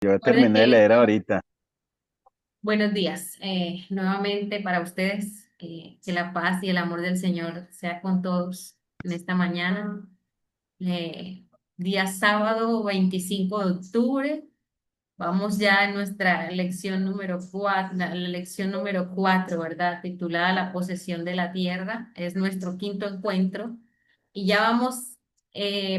Yo Recuerden terminé que de leer ahorita. buenos días. Nuevamente para ustedes, que la paz y el amor del Señor sea con todos en esta mañana, eh, día sábado 25 de octubre. Vamos ya en nuestra lección número 4, la lección número 4, ¿verdad? Titulada La posesión de la tierra. Es nuestro quinto encuentro y ya vamos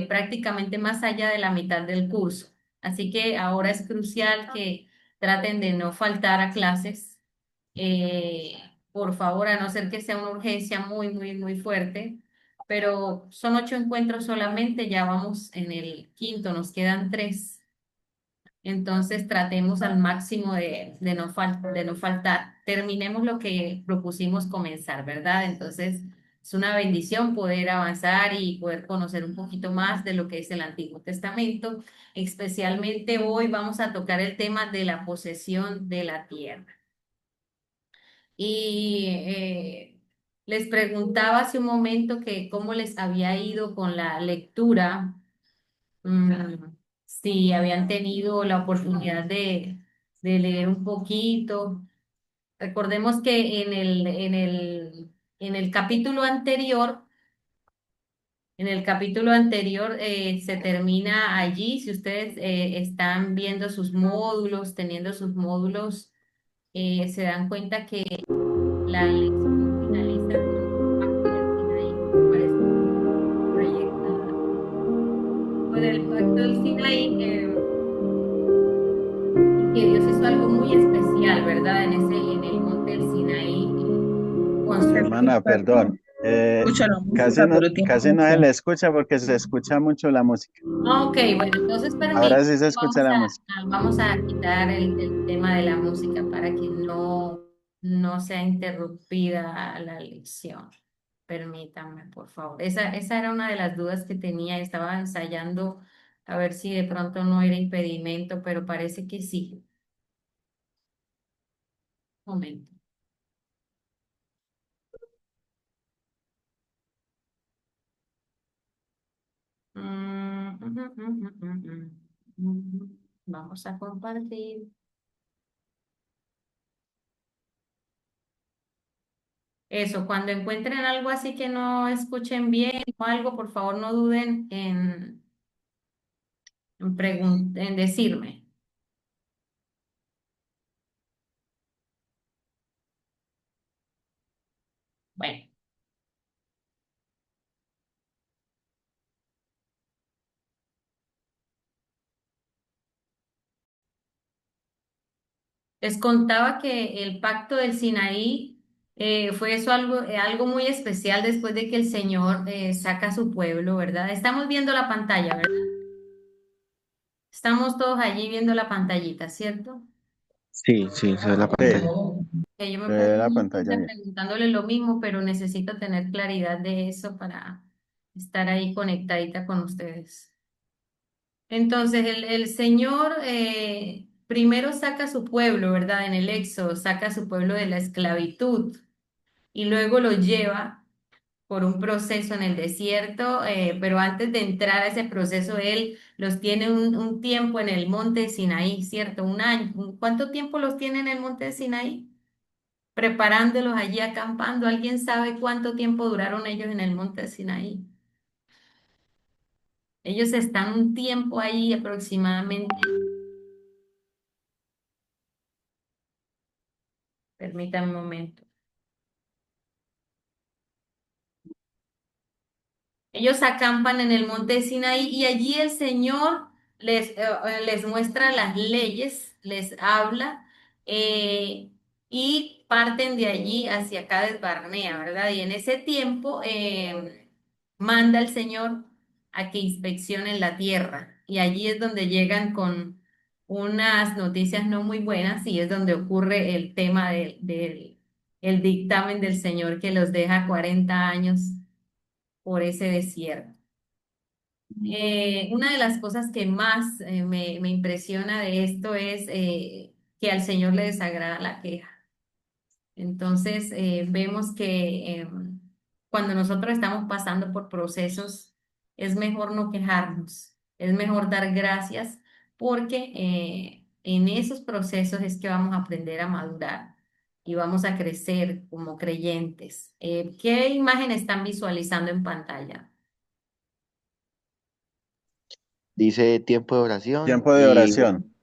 prácticamente más allá de la mitad del curso. Así que ahora es crucial que traten de no faltar a clases. Eh, por favor, a no ser que sea una urgencia muy, muy, muy fuerte. Pero son 8 encuentros solamente, ya vamos en el quinto, nos quedan 3. Entonces tratemos al máximo de no faltar. Terminemos lo que propusimos comenzar, ¿verdad? Entonces es una bendición poder avanzar y poder conocer un poquito más de lo que es el Antiguo Testamento. Especialmente hoy vamos a tocar el tema de la posesión de la tierra. Y les preguntaba hace un momento que cómo les había ido con la lectura. Si habían tenido la oportunidad de leer un poquito. Recordemos que en el capítulo anterior, se termina allí. Si ustedes están viendo sus módulos, teniendo sus módulos, se dan cuenta que la lección finaliza con el pacto del Sinaí. Parece proyectada. Con el pacto del Sinaí. Y que Dios hizo algo muy especial, ¿verdad? En el monte del Sinaí, con su... Hermana, perdón. Eh, Escucho la música, pero tiene casi no se mucho. le escucha porque se escucha mucho la música. Ok, bueno, entonces Ahora permítame, sí se escucha la música. vamos a quitar el tema de la música para que no sea interrumpida la lección. Permítanme, por favor. Esa era una de las dudas que tenía. Estaba ensayando a ver si de pronto no era impedimento, pero parece que sí. Momento. Ujú, ujú, ujú, ujú. Vamos a compartir. Eso, cuando encuentren algo así que no escuchen bien o algo, por favor no duden en decirme. Bueno, les contaba que el pacto del Sinaí fue eso algo muy especial después de que el Señor saca a su pueblo, ¿verdad? Estamos viendo la pantalla, ¿verdad? Estamos todos allí viendo la pantallita, ¿cierto? Sí, sí, esa es la Sí, pantalla. Que yo me se paso ve la mucho pantalla bien. preguntándole lo mismo, pero necesito tener claridad de eso para estar ahí conectadita con ustedes. Entonces, el Señor primero saca a su pueblo, ¿verdad? En el Éxodo, saca a su pueblo de la esclavitud y luego lo lleva por un proceso en el desierto, pero antes de entrar a ese proceso, Él los tiene un tiempo en el monte de Sinaí, ¿cierto? Un año. ¿Cuánto tiempo los tiene en el monte de Sinaí? Preparándolos allí acampando. ¿Alguien sabe cuánto tiempo duraron ellos en el monte de Sinaí? Ellos están un tiempo ahí aproximadamente, permítanme un momento. Ellos acampan en el monte de Sinaí y allí el Señor les muestra las leyes, les habla eh, y parten de allí hacia Cades Barnea, ¿verdad? Y en ese tiempo manda el Señor a que inspeccionen la tierra y allí es donde llegan con unas noticias no muy buenas y es donde ocurre el tema el dictamen del Señor que los deja 40 años por ese desierto. Una de las cosas que más me impresiona de esto es que al Señor le desagrada la queja. Entonces, vemos que cuando nosotros estamos pasando por procesos, es mejor no quejarnos, es mejor dar gracias porque En esos procesos es que vamos a aprender a madurar y vamos a crecer como creyentes. ¿Qué imagen están visualizando en pantalla? Dice tiempo de oración Tiempo de y oración.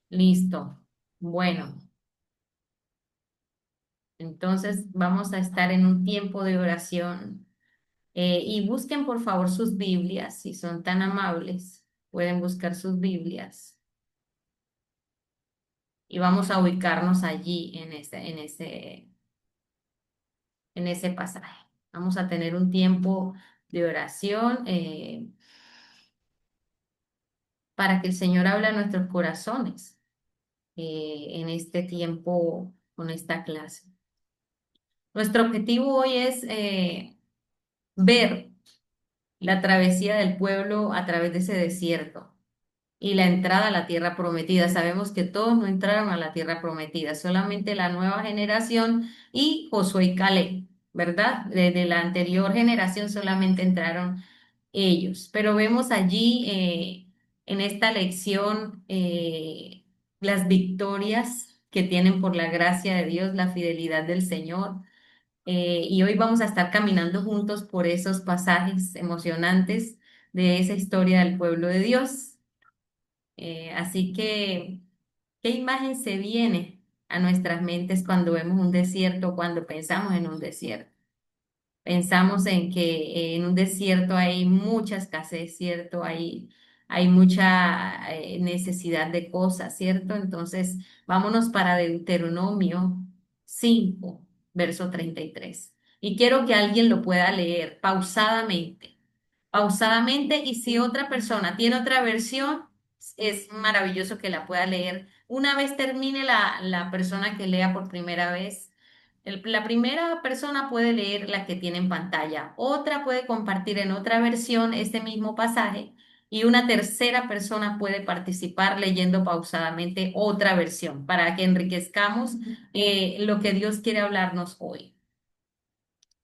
Listo. Bueno, entonces vamos a estar en un tiempo de oración. Y busquen por favor sus Biblias, si son tan amables, pueden buscar sus Biblias y vamos a ubicarnos allí en ese pasaje. Vamos a tener un tiempo de oración para que el Señor hable a nuestros corazones en este tiempo con esta clase. Nuestro objetivo hoy es ver la travesía del pueblo a través de ese desierto y la entrada a la tierra prometida. Sabemos que todos no entraron a la tierra prometida, solamente la nueva generación y Josué y Caleb, ¿verdad? Desde la anterior generación solamente entraron ellos. Pero vemos allí en esta lección las victorias que tienen por la gracia de Dios, la fidelidad del Señor. Y hoy vamos a estar caminando juntos por esos pasajes emocionantes de esa historia del pueblo de Dios. Así que, ¿qué imagen se viene a nuestras mentes cuando vemos un desierto, cuando pensamos en un desierto? Pensamos en que en un desierto hay mucha escasez, ¿cierto? Hay mucha necesidad de cosas, ¿cierto? Entonces, vámonos para Deuteronomio 5 verso 33. Y quiero que alguien lo pueda leer pausadamente, y si otra persona tiene otra versión, es maravilloso que la pueda leer. Una vez termine la persona que lea por primera vez, la primera persona puede leer la que tiene en pantalla, otra puede compartir en otra versión este mismo pasaje y una tercera persona puede participar leyendo pausadamente otra versión para que enriquezcamos lo que Dios quiere hablarnos hoy.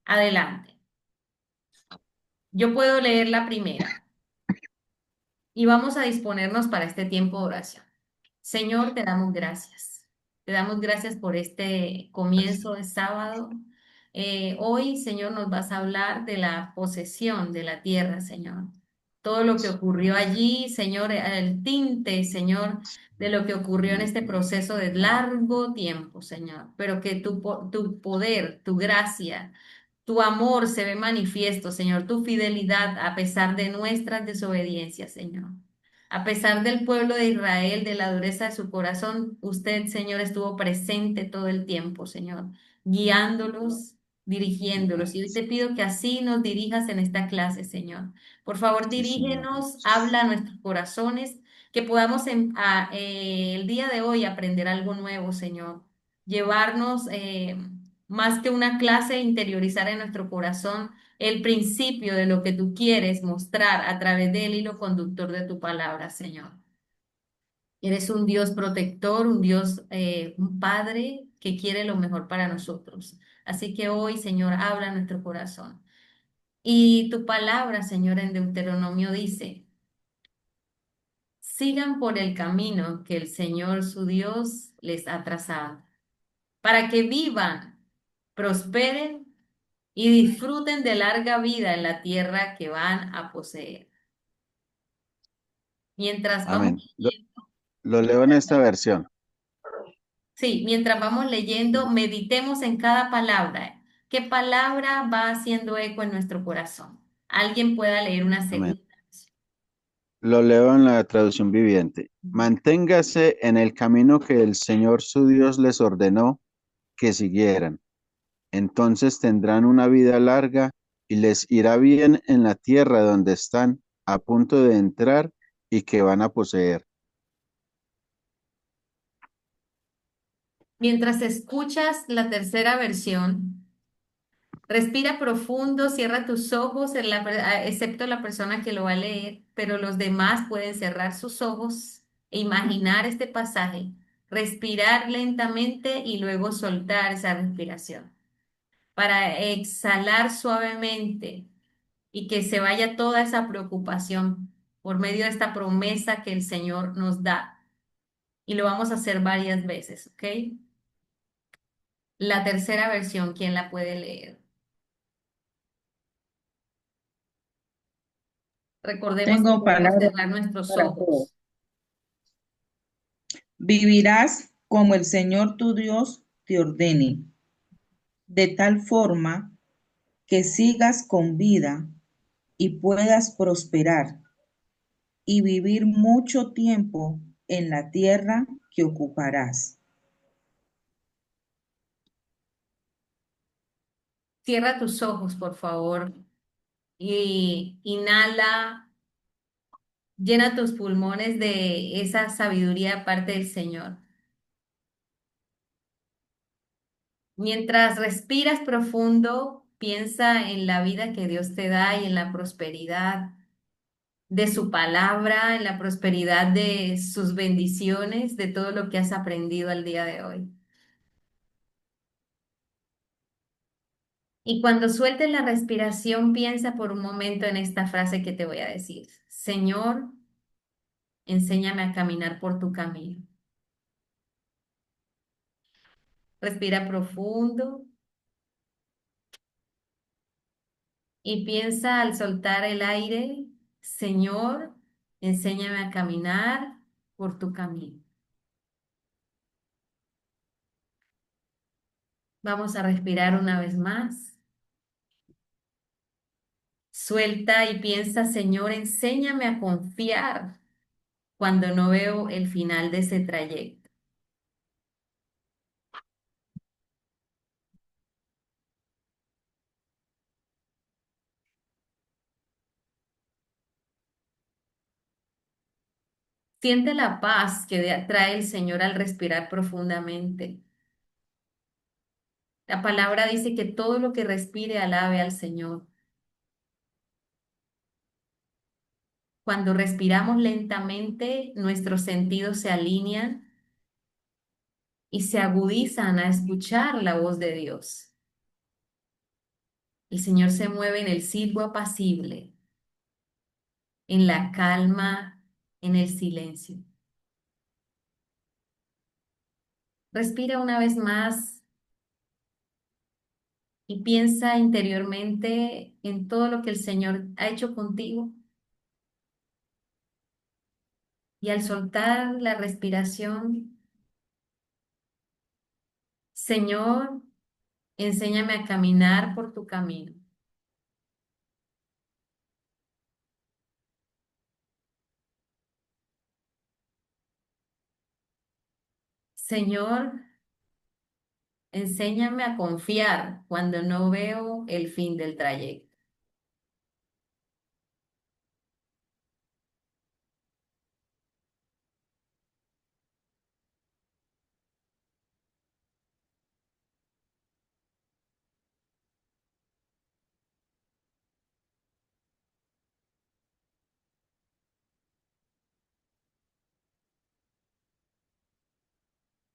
Adelante. Yo puedo leer la primera. Y vamos a disponernos para este tiempo de oración. Señor, te damos gracias. Te damos gracias por este comienzo de sábado. Hoy, Señor, nos vas a hablar de la posesión de la tierra, Señor. Todo lo que ocurrió allí, Señor, el tinte, Señor, de lo que ocurrió en este proceso de largo tiempo, Señor. Pero que tu poder, tu gracia, tu amor se ve manifiesto, Señor, tu fidelidad a pesar de nuestras desobediencias, Señor. A pesar del pueblo de Israel, de la dureza de su corazón, usted, Señor, estuvo presente todo el tiempo, Señor, guiándolos, dirigiéndolos. Y hoy te pido que así nos dirijas en esta clase, Señor. Por favor, Sí, Señor dirígenos, Jesús. habla a nuestros corazones, que podamos el día de hoy aprender algo nuevo, Señor. Llevarnos más que una clase, interiorizar en nuestro corazón el principio de lo que tú quieres mostrar a través del hilo conductor de tu palabra, Señor. Eres un Dios protector, un Dios, un Padre que quiere lo mejor para nosotros. Así que hoy, Señor, habla a nuestro corazón. Y tu palabra, Señor, en Deuteronomio dice, sigan por el camino que el Señor su Dios les ha trazado, para que vivan, prosperen y disfruten de larga vida en la tierra que van a poseer. Mientras vamos Amén. leyendo, Lo leo en esta versión. sí, mientras vamos leyendo, meditemos en cada palabra. ¿Qué palabra va haciendo eco en nuestro corazón? Alguien pueda leer una Amén. segunda. Lo leo en la traducción viviente. Manténgase en el camino que el Señor su Dios les ordenó que siguieran. Entonces tendrán una vida larga y les irá bien en la tierra donde están a punto de entrar y que van a poseer. Mientras escuchas la tercera versión, respira profundo, cierra tus ojos, excepto la persona que lo va a leer, pero los demás pueden cerrar sus ojos e imaginar este pasaje, respirar lentamente y luego soltar esa respiración para exhalar suavemente y que se vaya toda esa preocupación por medio de esta promesa que el Señor nos da. y lo vamos a hacer varias veces, ¿ok? La tercera versión, ¿quién la puede leer? Recordemos que Tengo debemos palabras cerrar nuestros para todos. ojos. Vivirás como el Señor tu Dios te ordene, de tal forma que sigas con vida y puedas prosperar y vivir mucho tiempo en la tierra que ocuparás. Cierra tus ojos, por favor, y inhala, llena tus pulmones de esa sabiduría parte del Señor. Mientras respiras profundo, piensa en la vida que Dios te da y en la prosperidad de su palabra, en la prosperidad de sus bendiciones, de todo lo que has aprendido al día de hoy. Y cuando sueltes la respiración, piensa por un momento en esta frase que te voy a decir. Señor, enséñame a caminar por tu camino. Respira profundo y piensa al soltar el aire, Señor, enséñame a caminar por tu camino. Vamos a respirar una vez más. Suelta y piensa, Señor, enséñame a confiar cuando no veo el final de ese trayecto. Siente la paz que trae el Señor al respirar profundamente. La palabra dice que todo lo que respire alabe al Señor. Cuando respiramos lentamente, nuestros sentidos se alinean y se agudizan a escuchar la voz de Dios. El Señor se mueve en el silbo apacible, en la calma, en el silencio. Respira una vez más y piensa interiormente en todo lo que el Señor ha hecho contigo. Y al soltar la respiración, Señor, enséñame a caminar por tu camino. Señor, enséñame a confiar cuando no veo el fin del trayecto.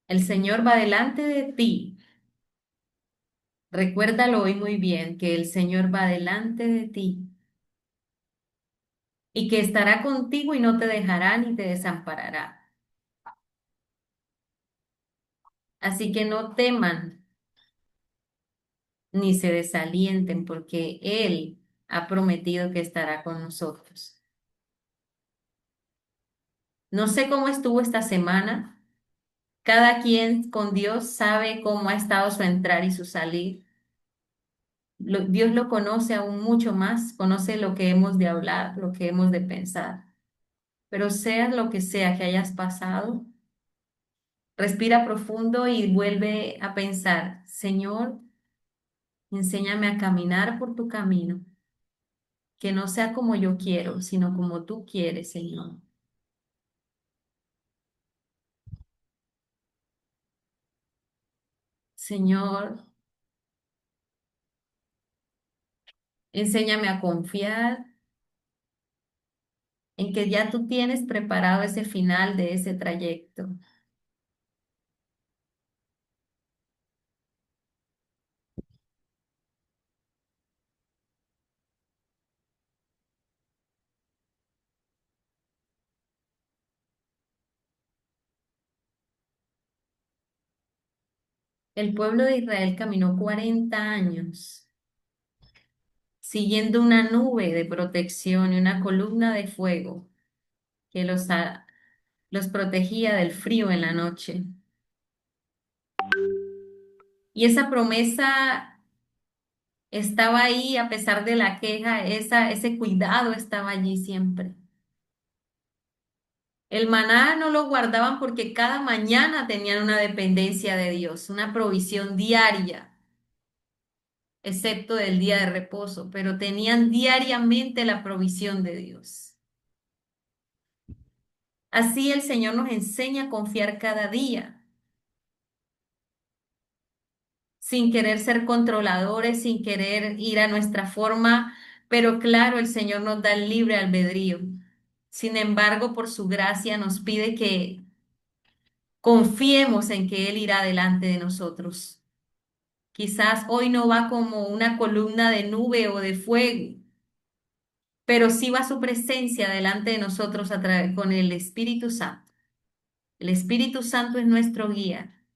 El Señor va delante de ti. Recuérdalo hoy muy bien, que el Señor va delante de ti y que estará contigo y no te dejará ni te desamparará. Así que no teman ni se desalienten porque Él ha prometido que estará con nosotros. No sé cómo estuvo esta semana. Cada quien con Dios sabe cómo ha estado su entrar y su salir. Dios lo conoce aún mucho más, conoce lo que hemos de hablar, lo que hemos de pensar. Pero sea lo que sea que hayas pasado, respira profundo y vuelve a pensar, Señor, enséñame a caminar por tu camino, que no sea como yo quiero, sino como tú quieres, Señor. Señor, enséñame a confiar en que ya tú tienes preparado ese final de ese trayecto. El pueblo de Israel caminó 40 años siguiendo una nube de protección y una columna de fuego que los protegía del frío en la noche. Y esa promesa estaba ahí a pesar de la queja, ese cuidado estaba allí siempre. El maná no lo guardaban porque cada mañana tenían una dependencia de Dios, una provisión diaria, excepto del día de reposo, pero tenían diariamente la provisión de Dios. Así el Señor nos enseña a confiar cada día, sin querer ser controladores, sin querer ir a nuestra forma, pero claro, el Señor nos da el libre albedrío. Sin embargo, por su gracia nos pide que confiemos en que Él irá delante de nosotros. Quizás hoy no va como una columna de nube o de fuego, pero sí va su presencia delante de nosotros a través con el Espíritu Santo. El Espíritu Santo es nuestro guía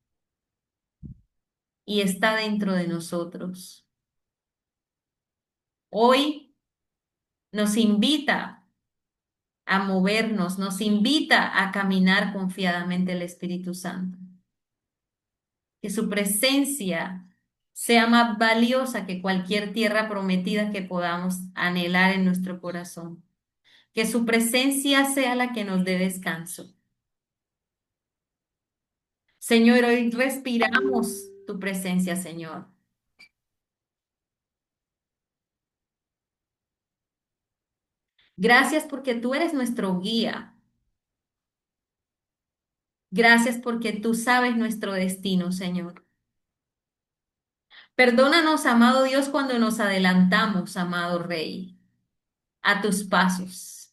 y está dentro de nosotros. Hoy nos invita a movernos, nos invita a caminar confiadamente el Espíritu Santo. Que su presencia sea más valiosa que cualquier tierra prometida que podamos anhelar en nuestro corazón. Que su presencia sea la que nos dé descanso. Señor, hoy respiramos tu presencia, Señor. Gracias porque tú eres nuestro guía. Gracias porque tú sabes nuestro destino, Señor. Perdónanos, amado Dios, cuando nos adelantamos, amado Rey, a tus pasos.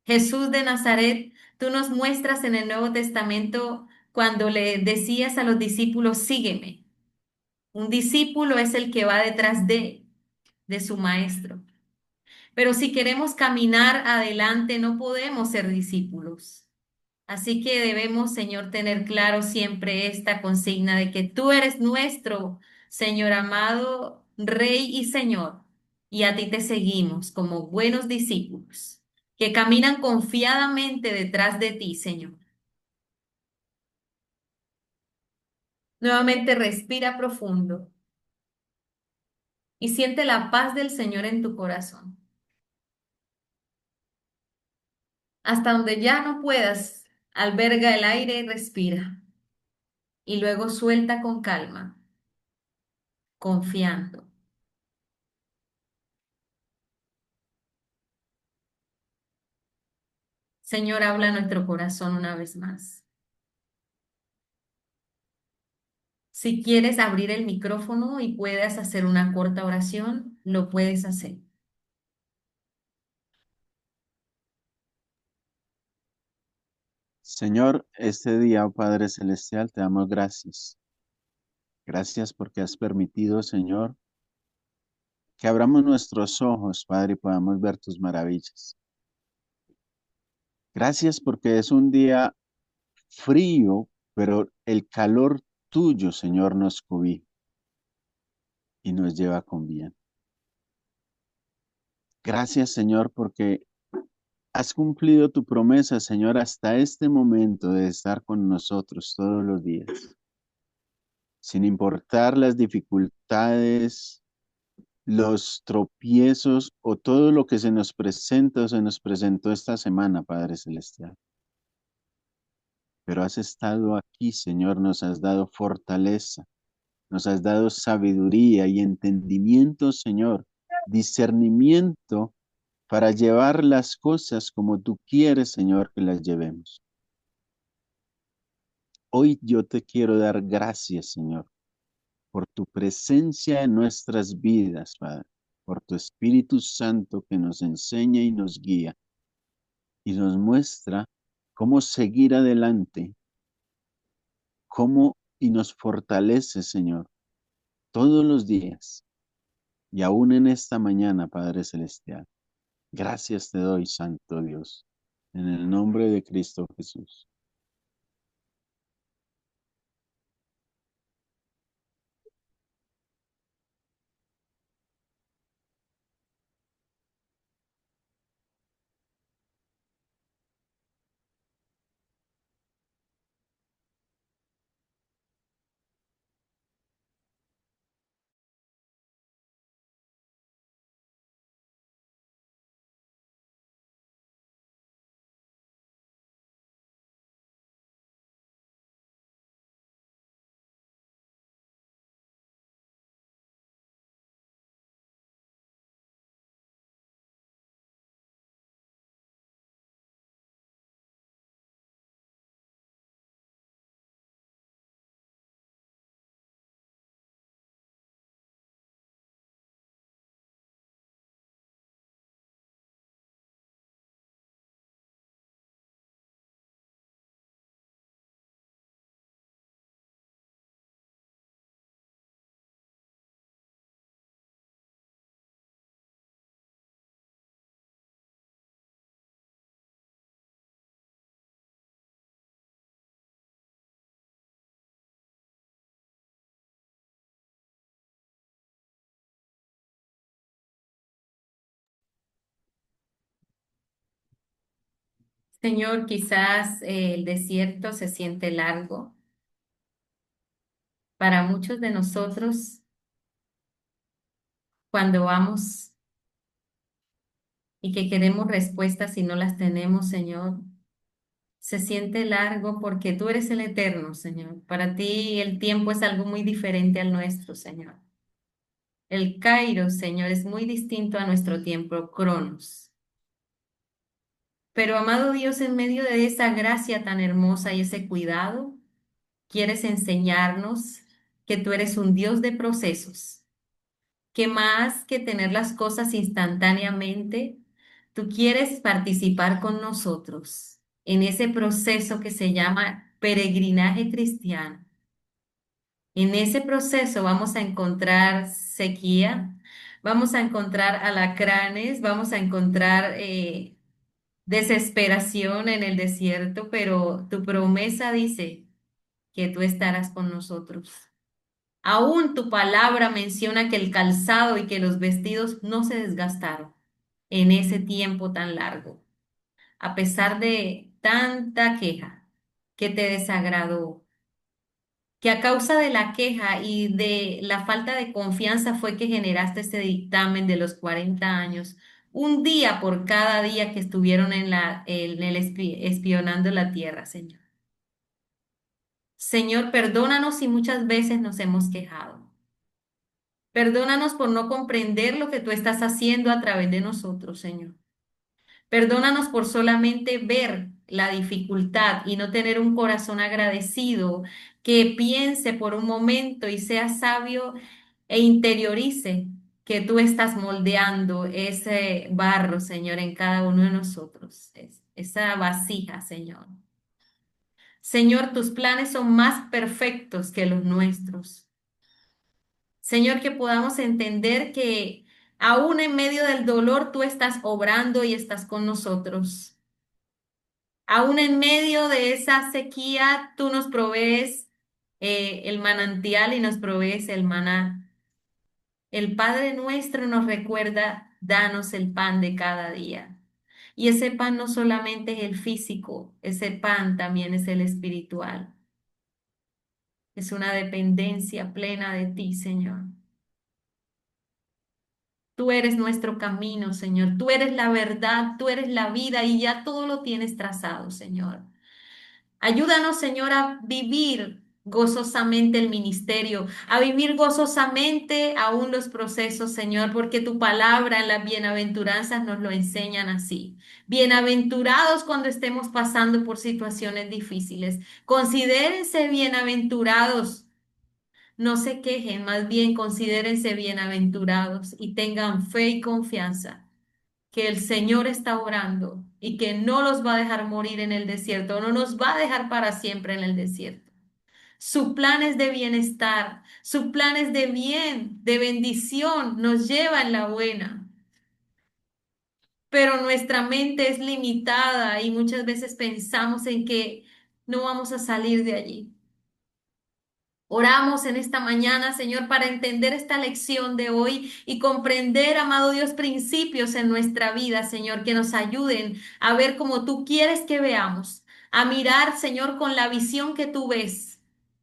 Jesús de Nazaret, tú nos muestras en el Nuevo Testamento cuando le decías a los discípulos, sígueme. Un discípulo es el que va detrás de su maestro. Pero si queremos caminar adelante, no podemos ser discípulos. Así que debemos, Señor, tener claro siempre esta consigna de que tú eres nuestro Señor amado, Rey y Señor, y a ti te seguimos como buenos discípulos que caminan confiadamente detrás de ti, Señor. Nuevamente respira profundo y siente la paz del Señor en tu corazón. Hasta donde ya no puedas, alberga el aire y respira. Y luego suelta con calma, confiando. Señor, habla a nuestro corazón una vez más. Si quieres abrir el micrófono y puedas hacer una corta oración, lo puedes hacer. Señor, este día, oh Padre Celestial, te damos gracias. Gracias porque has permitido, Señor, que abramos nuestros ojos, Padre, y podamos ver tus maravillas. Gracias porque es un día frío, pero el calor tuyo, Señor, nos cobija y nos lleva con bien. Gracias, Señor, porque has cumplido tu promesa, Señor, hasta este momento de estar con nosotros todos los días, sin importar las dificultades, los tropiezos o todo lo que se nos presenta o se nos presentó esta semana, Padre Celestial. Pero has estado aquí, Señor, nos has dado fortaleza, nos has dado sabiduría y entendimiento, Señor, discernimiento para llevar las cosas como tú quieres, Señor, que las llevemos. Hoy yo te quiero dar gracias, Señor, por tu presencia en nuestras vidas, Padre, por tu Espíritu Santo que nos enseña y nos guía y nos muestra cómo seguir adelante, cómo y nos fortalece, Señor, todos los días y aún en esta mañana, Padre Celestial. Gracias te doy, Santo Dios, en el nombre de Cristo Jesús. Señor, quizás el desierto se siente largo. Para muchos de nosotros, cuando vamos y que queremos respuestas y no las tenemos, Señor, se siente largo porque tú eres el eterno, Señor. Para ti el tiempo es algo muy diferente al nuestro, Señor. El Kairos, Señor, es muy distinto a nuestro tiempo, Cronos. Pero, amado Dios, en medio de esa gracia tan hermosa y ese cuidado, quieres enseñarnos que tú eres un Dios de procesos, que más que tener las cosas instantáneamente, tú quieres participar con nosotros en ese proceso que se llama peregrinaje cristiano. En ese proceso vamos a encontrar sequía, vamos a encontrar alacranes, vamos a encontrar desesperación en el desierto, pero tu promesa dice que tú estarás con nosotros. Aún tu palabra menciona que el calzado y que los vestidos no se desgastaron en ese tiempo tan largo, a pesar de tanta queja que te desagradó, que a causa de la queja y de la falta de confianza fue que generaste este dictamen de los 40 años, un día por cada día que estuvieron en el espionando la tierra, Señor. Señor, perdónanos si muchas veces nos hemos quejado. Perdónanos por no comprender lo que tú estás haciendo a través de nosotros, Señor. Perdónanos por solamente ver la dificultad y no tener un corazón agradecido que piense por un momento y sea sabio e interiorice que tú estás moldeando ese barro, Señor, en cada uno de nosotros, esa vasija, Señor. Señor, tus planes son más perfectos que los nuestros. Señor, que podamos entender que aún en medio del dolor tú estás obrando y estás con nosotros. Aún en medio de esa sequía, tú nos provees el manantial y nos provees el maná. El Padre nuestro nos recuerda, danos el pan de cada día. Y ese pan no solamente es el físico, ese pan también es el espiritual. Es una dependencia plena de ti, Señor. Tú eres nuestro camino, Señor. Tú eres la verdad, tú eres la vida y ya todo lo tienes trazado, Señor. Ayúdanos, Señor, a vivir gozosamente el ministerio, a vivir gozosamente aún los procesos, Señor, porque tu palabra en las bienaventuranzas nos lo enseñan así. Bienaventurados cuando estemos pasando por situaciones difíciles. Considérense bienaventurados. No se quejen, más bien considérense bienaventurados y tengan fe y confianza que el Señor está orando y que no los va a dejar morir en el desierto, no nos va a dejar para siempre en el desierto. Su plan es de bienestar, su plan es de bien, de bendición, nos lleva en la buena. Pero nuestra mente es limitada y muchas veces pensamos en que no vamos a salir de allí. Oramos en esta mañana, Señor, para entender esta lección de hoy y comprender, amado Dios, principios en nuestra vida, Señor, que nos ayuden a ver como tú quieres que veamos, a mirar, Señor, con la visión que tú ves.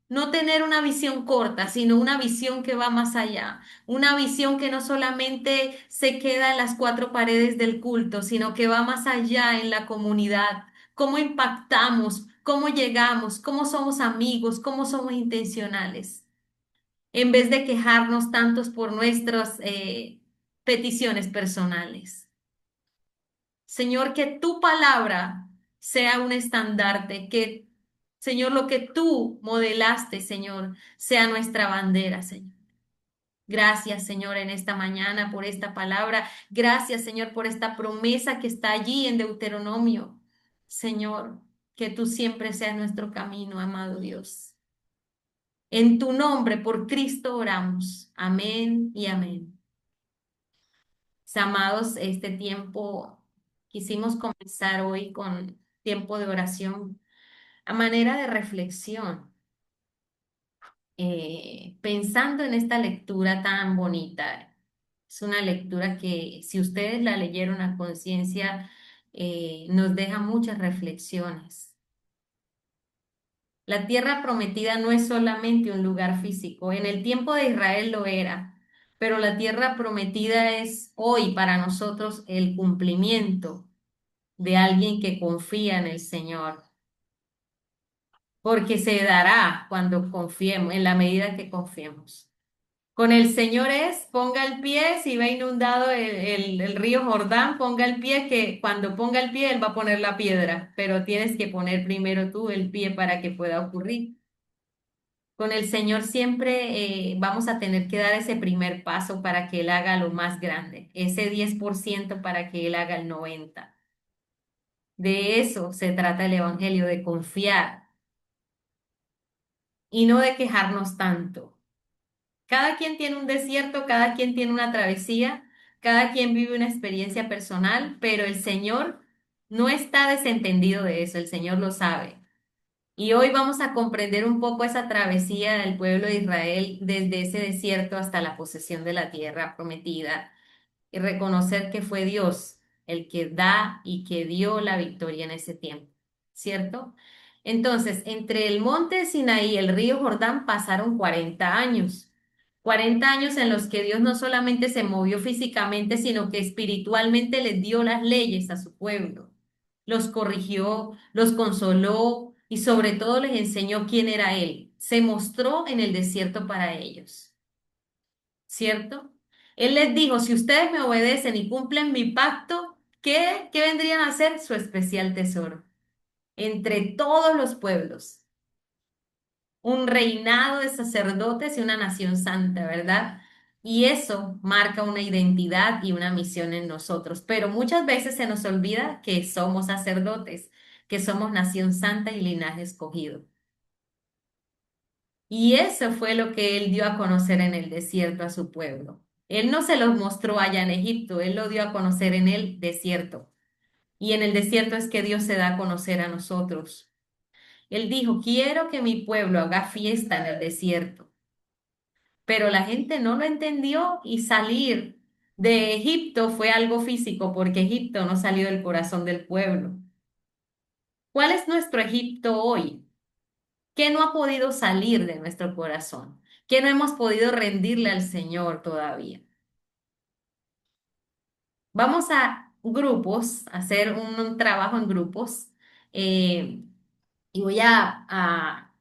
No tener una visión corta, sino una visión que va más allá, una visión que no solamente se queda en las cuatro paredes del culto, sino que va más allá en la comunidad, cómo impactamos, cómo llegamos, cómo somos amigos, cómo somos intencionales, en vez de quejarnos tantos por nuestras peticiones personales. Señor, que tu palabra sea un estandarte, que, Señor, lo que tú modelaste, Señor, sea nuestra bandera, Señor. Gracias, Señor, en esta mañana por esta palabra. Gracias, Señor, por esta promesa que está allí en Deuteronomio. Señor, que tú siempre seas nuestro camino, amado Dios. En tu nombre, por Cristo oramos. Amén y amén. Amados, este tiempo quisimos comenzar hoy con tiempo de oración a manera de reflexión, pensando en esta lectura tan bonita. Es una lectura que si ustedes la leyeron a conciencia, nos deja muchas reflexiones. La tierra prometida no es solamente un lugar físico. En el tiempo de Israel lo era, pero la tierra prometida es hoy para nosotros el cumplimiento de alguien que confía en el Señor, porque se dará cuando confiemos, en la medida que confiemos. Con el Señor es, ponga el pie, si ve inundado el río Jordán, ponga el pie, que cuando ponga el pie, Él va a poner la piedra, pero tienes que poner primero tú el pie para que pueda ocurrir. Con el Señor siempre vamos a tener que dar ese primer paso para que Él haga lo más grande, ese 10% para que Él haga el 90%. De eso se trata el Evangelio, de confiar y no de quejarnos tanto. Cada quien tiene un desierto, cada quien tiene una travesía, cada quien vive una experiencia personal, pero el Señor no está desentendido de eso, el Señor lo sabe. Y hoy vamos a comprender un poco esa travesía del pueblo de Israel desde ese desierto hasta la posesión de la tierra prometida y reconocer que fue Dios el que da y que dio la victoria en ese tiempo, ¿cierto? Entonces, entre el monte Sinaí y el río Jordán pasaron 40 años. 40 años en los que Dios no solamente se movió físicamente, sino que espiritualmente les dio las leyes a su pueblo. Los corrigió, los consoló y sobre todo les enseñó quién era Él. Se mostró en el desierto para ellos. ¿Cierto? Él les dijo, si ustedes me obedecen y cumplen mi pacto, ¿qué vendrían a ser? Su especial tesoro entre todos los pueblos, un reinado de sacerdotes y una nación santa, ¿verdad? Y eso marca una identidad y una misión en nosotros, pero muchas veces se nos olvida que somos sacerdotes, que somos nación santa y linaje escogido. Y eso fue lo que él dio a conocer en el desierto a su pueblo. Él no se los mostró allá en Egipto, él lo dio a conocer en el desierto. Y en el desierto es que Dios se da a conocer a nosotros. Él dijo, quiero que mi pueblo haga fiesta en el desierto. Pero la gente no lo entendió y salir de Egipto fue algo físico porque Egipto no salió del corazón del pueblo. ¿Cuál es nuestro Egipto hoy? ¿Qué no ha podido salir de nuestro corazón? ¿Qué no hemos podido rendirle al Señor todavía? Vamos a grupos, a hacer un trabajo en grupos eh, y voy a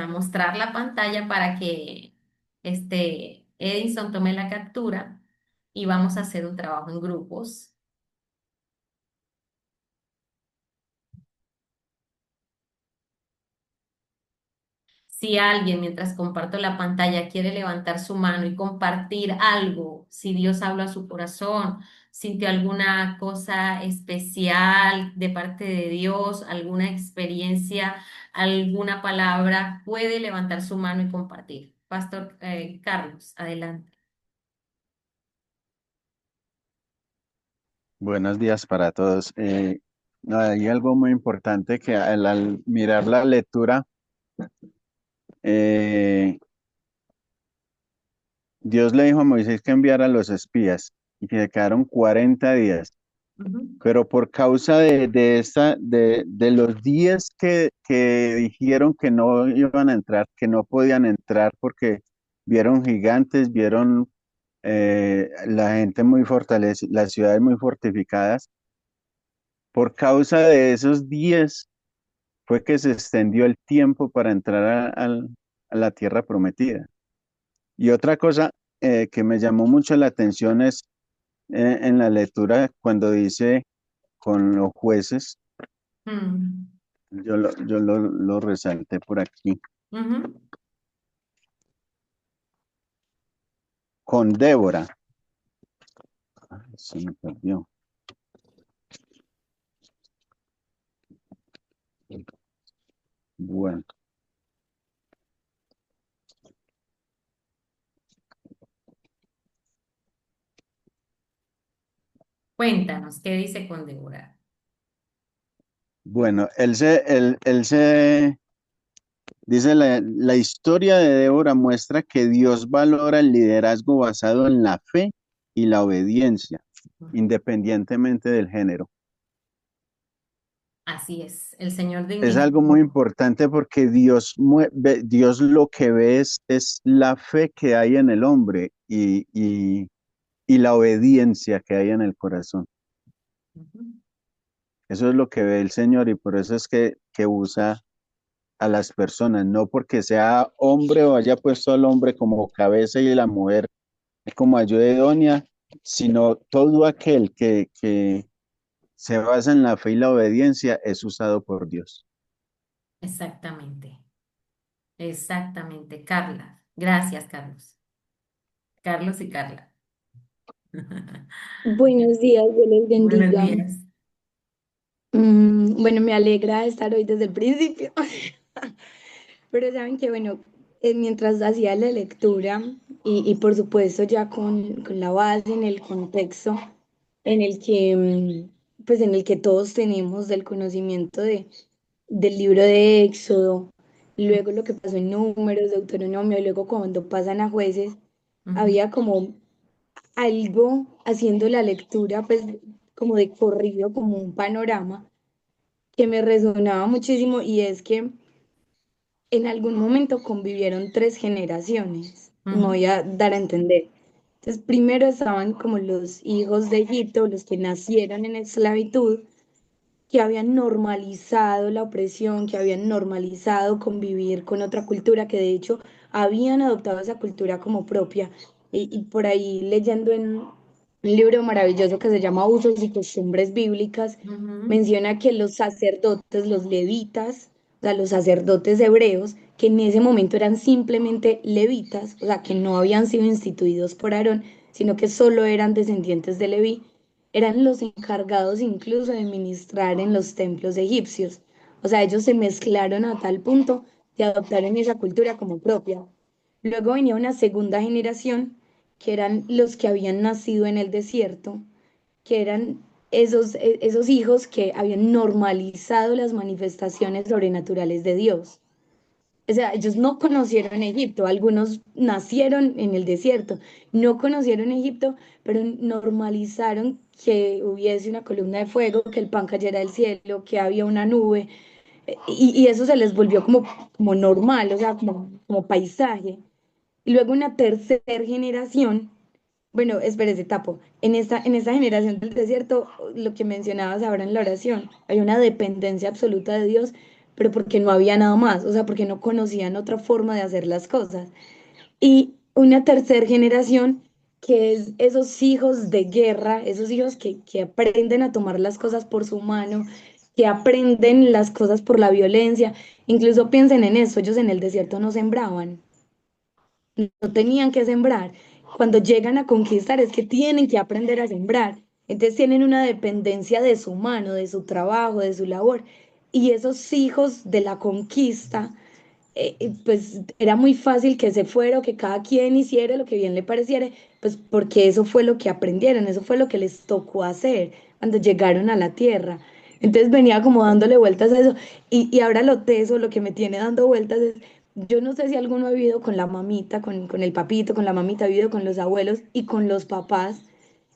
mostrar la pantalla para que Edison tome la captura y vamos a hacer un trabajo en grupos. Si alguien, mientras comparto la pantalla, quiere levantar su mano y compartir algo, si Dios habla a su corazón, sintió alguna cosa especial de parte de Dios, alguna experiencia, alguna palabra, puede levantar su mano y compartir. Pastor Carlos, adelante. Buenos días para todos. No, hay algo muy importante que al mirar la lectura, eh, Dios le dijo a Moisés que enviara a los espías y que se quedaron 40 días. Ujú. Pero por causa de los días que dijeron que no iban a entrar, que no podían entrar porque vieron gigantes, vieron la gente muy fortalecida, las ciudades muy fortificadas, por causa de esos días fue que se extendió el tiempo para entrar a la tierra prometida. Y otra cosa que me llamó mucho la atención es en la lectura cuando dice con los jueces. Mm. Yo lo resalté por aquí. Ujú. Con Débora. Ay, se me perdió. Bueno, Cuéntanos, ¿qué dice con Débora? bueno, dice la historia de Débora muestra que Dios valora el liderazgo basado en la fe y la obediencia, independientemente del género. Así es, el Señor Es algo muy dignificó. importante porque Dios lo que ve es la fe que hay en el hombre y la obediencia que hay en el corazón. Ujú. Eso es lo que ve el Señor y por eso es que usa a las personas, no porque sea hombre o haya puesto al hombre como cabeza y la mujer como ayuda idónea, sino todo aquel que se basa en la fe y la obediencia es usado por Dios. Exactamente, exactamente. Carla, gracias, Carlos. Carlos y Carla. Buenos días, Dios les Buenos bendiga. días. Bueno, me alegra estar hoy desde el principio, pero saben que, bueno, mientras hacía la lectura y por supuesto ya con la base en el contexto en el que, pues en el que todos tenemos del conocimiento del libro de Éxodo, luego lo que pasó en Números, Deuteronomio, luego cuando pasan a Jueces, Ujú, había como algo haciendo la lectura, pues como de corrido, como un panorama que me resonaba muchísimo y es que en algún momento convivieron tres generaciones, me ujú, voy a dar a entender. Entonces, primero estaban como los hijos de Egipto, los que nacieron en esclavitud, que habían normalizado la opresión, que habían normalizado convivir con otra cultura, que de hecho habían adoptado esa cultura como propia. Y por ahí leyendo en un libro maravilloso que se llama Usos y Costumbres Bíblicas, ujú. menciona que los sacerdotes, los levitas, o sea, los sacerdotes hebreos, que en ese momento eran simplemente levitas, o sea, que no habían sido instituidos por Aarón, sino que solo eran descendientes de Leví, eran los encargados incluso de ministrar en los templos egipcios. O sea, ellos se mezclaron a tal punto de adoptar en esa cultura como propia. Luego venía una segunda generación, que eran los que habían nacido en el desierto, que eran esos hijos que habían normalizado las manifestaciones sobrenaturales de Dios. O sea, ellos no conocieron Egipto, algunos nacieron en el desierto, no conocieron Egipto, pero normalizaron que hubiese una columna de fuego, que el pan cayera del cielo, que había una nube, y eso se les volvió como normal, o sea, como paisaje. Y luego una tercera generación, bueno, espérese, tapo, en esta generación del desierto, lo que mencionabas ahora en la oración, hay una dependencia absoluta de Dios, pero porque no había nada más, o sea, porque no conocían otra forma de hacer las cosas. Y una tercera generación que es esos hijos de guerra, esos hijos que aprenden a tomar las cosas por su mano, que aprenden las cosas por la violencia. Incluso piensen en eso, ellos en el desierto no sembraban, no tenían que sembrar. Cuando llegan a conquistar es que tienen que aprender a sembrar. Entonces tienen una dependencia de su mano, de su trabajo, de su labor. Y esos hijos de la conquista, pues era muy fácil que se fuera o que cada quien hiciera lo que bien le pareciera, pues porque eso fue lo que aprendieron, eso fue lo que les tocó hacer cuando llegaron a la tierra. Entonces venía como dándole vueltas a eso. Y ahora lo teso, lo que me tiene dando vueltas es, yo no sé si alguno ha vivido con la mamita, con el papito, con la mamita, ha vivido con los abuelos y con los papás.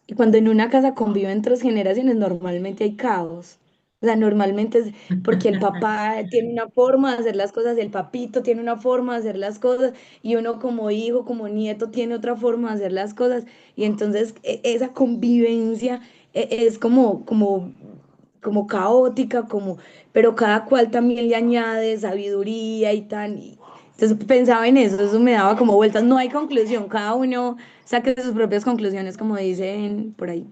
Y cuando en una casa conviven tres generaciones, normalmente hay caos. O sea, normalmente es porque el papá tiene una forma de hacer las cosas, el papito tiene una forma de hacer las cosas, y uno como hijo, como nieto, tiene otra forma de hacer las cosas. Y entonces esa convivencia es como caótica, pero cada cual también le añade sabiduría y tan. Entonces pensaba en eso me daba como vueltas. No hay conclusión, cada uno saque sus propias conclusiones, como dicen por ahí.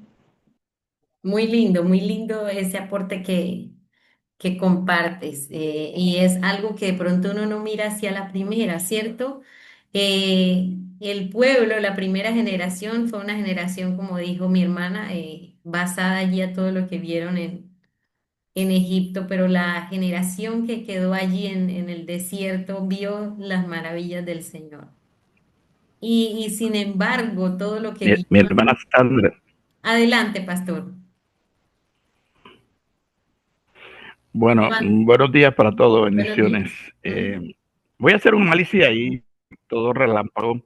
Muy lindo ese aporte que compartes. Y es algo que de pronto uno no mira hacia la primera, ¿cierto? El pueblo, la primera generación, fue una generación, como dijo mi hermana, basada allí a todo lo que vieron en Egipto, pero la generación que quedó allí en el desierto vio las maravillas del Señor. Y sin embargo, todo lo que Mi vieron. hermana Sandra. Adelante, pastor. Bueno, Juan, buenos días para todos, buenos días. bendiciones. Ujú, Voy a hacer un análisis ahí, todo relámpago,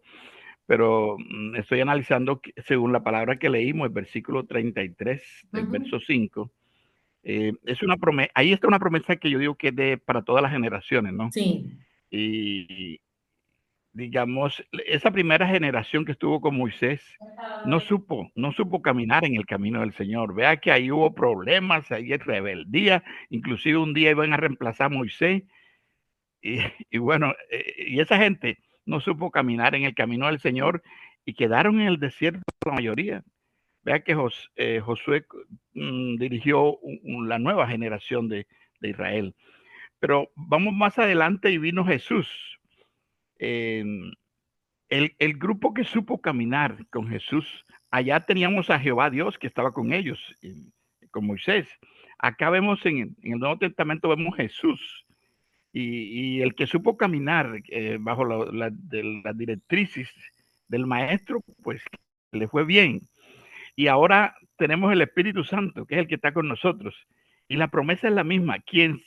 pero estoy analizando según la palabra que leímos, el versículo 33 del ujú, verso 5, Es una promesa, ahí está una promesa que yo digo que es para todas las generaciones, ¿no? Sí. Y digamos, esa primera generación que estuvo con Moisés no supo caminar en el camino del Señor. Vea que ahí hubo problemas, ahí hay rebeldía, inclusive un día iban a reemplazar a Moisés y bueno, y esa gente no supo caminar en el camino del Señor y quedaron en el desierto la mayoría. Vea que Josué dirigió la nueva generación de Israel. Pero vamos más adelante y vino Jesús. Eh, el grupo que supo caminar con Jesús, allá teníamos a Jehová Dios que estaba con ellos, con Moisés. Acá vemos en el Nuevo Testamento, vemos Jesús. Y el que supo caminar bajo las directrices del maestro, pues le fue bien. Y ahora tenemos el Espíritu Santo, que es el que está con nosotros. Y la promesa es la misma. Quien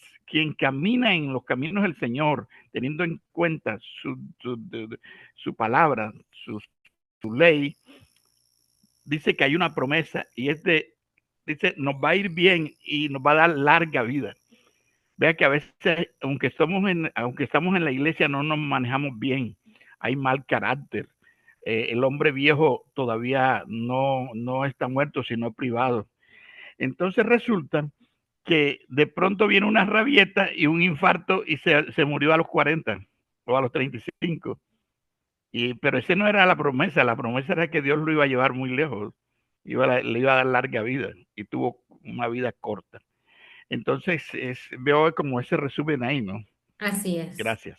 camina en los caminos del Señor, teniendo en cuenta su palabra, su ley, dice que hay una promesa y dice, nos va a ir bien y nos va a dar larga vida. Vea que a veces, aunque estamos en la iglesia, no nos manejamos bien. Hay mal carácter. El hombre viejo todavía no está muerto, sino privado. Entonces resulta que de pronto viene una rabieta y un infarto y se murió a los 40 o a los 35. Pero esa no era la promesa era que Dios lo iba a llevar muy lejos, le iba a dar larga vida y tuvo una vida corta. Entonces veo como ese resumen ahí, ¿no? Así es. Gracias.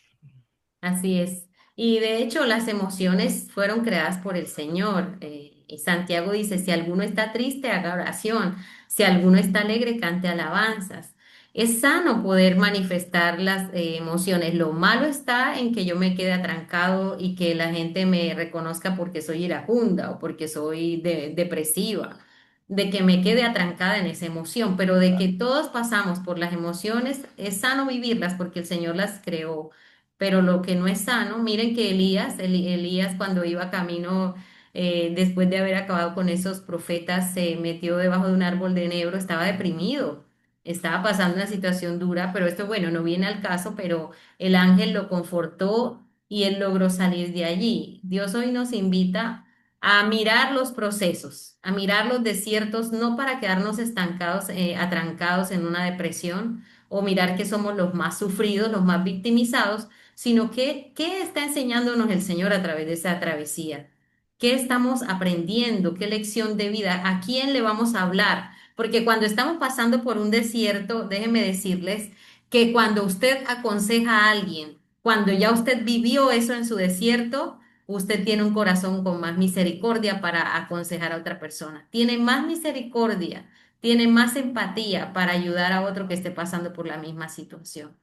Así es. Y de hecho las emociones fueron creadas por el Señor. Y Santiago dice, si alguno está triste, haga oración. Si alguno está alegre, cante alabanzas. Es sano poder manifestar las emociones. Lo malo está en que yo me quede atrancado y que la gente me reconozca porque soy iracunda o porque soy depresiva, de que me quede atrancada en esa emoción, pero de que todos pasamos por las emociones, es sano vivirlas porque el Señor las creó. Pero lo que no es sano, miren que Elías cuando iba camino, después de haber acabado con esos profetas, se metió debajo de un árbol de enebro, estaba deprimido, estaba pasando una situación dura, pero esto, bueno, no viene al caso, pero el ángel lo confortó y él logró salir de allí. Dios hoy nos invita a mirar los procesos, a mirar los desiertos, no para quedarnos estancados, atrancados en una depresión o mirar que somos los más sufridos, los más victimizados, sino que qué está enseñándonos el Señor a través de esa travesía. ¿Qué estamos aprendiendo? ¿Qué lección de vida? ¿A quién le vamos a hablar? Porque cuando estamos pasando por un desierto, déjenme decirles que cuando usted aconseja a alguien, cuando ya usted vivió eso en su desierto, usted tiene un corazón con más misericordia para aconsejar a otra persona. Tiene más misericordia, tiene más empatía para ayudar a otro que esté pasando por la misma situación.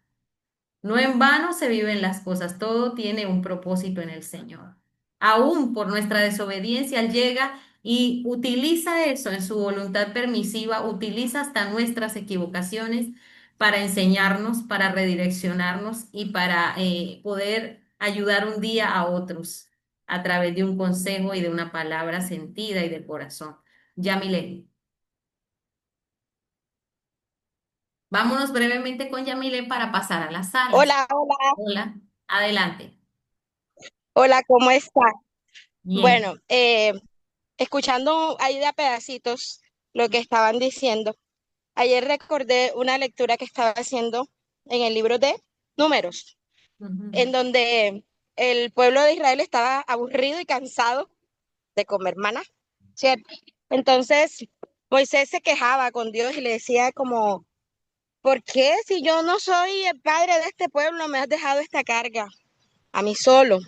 No en vano se viven las cosas, todo tiene un propósito en el Señor. Aún por nuestra desobediencia, Él llega y utiliza eso en su voluntad permisiva, utiliza hasta nuestras equivocaciones para enseñarnos, para redireccionarnos y para poder ayudar un día a otros a través de un consejo y de una palabra sentida y de corazón. Yamile. Vámonos brevemente con Yamile para pasar a las salas. Hola, hola, Hola, adelante. hola, ¿cómo está? Bien. Bueno, escuchando ahí de a pedacitos lo que estaban diciendo, ayer recordé una lectura que estaba haciendo en el libro de Números, Ujú. en donde el pueblo de Israel estaba aburrido y cansado de comer maná, ¿cierto? Entonces, Moisés se quejaba con Dios y le decía como, ¿por qué si yo no soy el padre de este pueblo me has dejado esta carga a mí solo?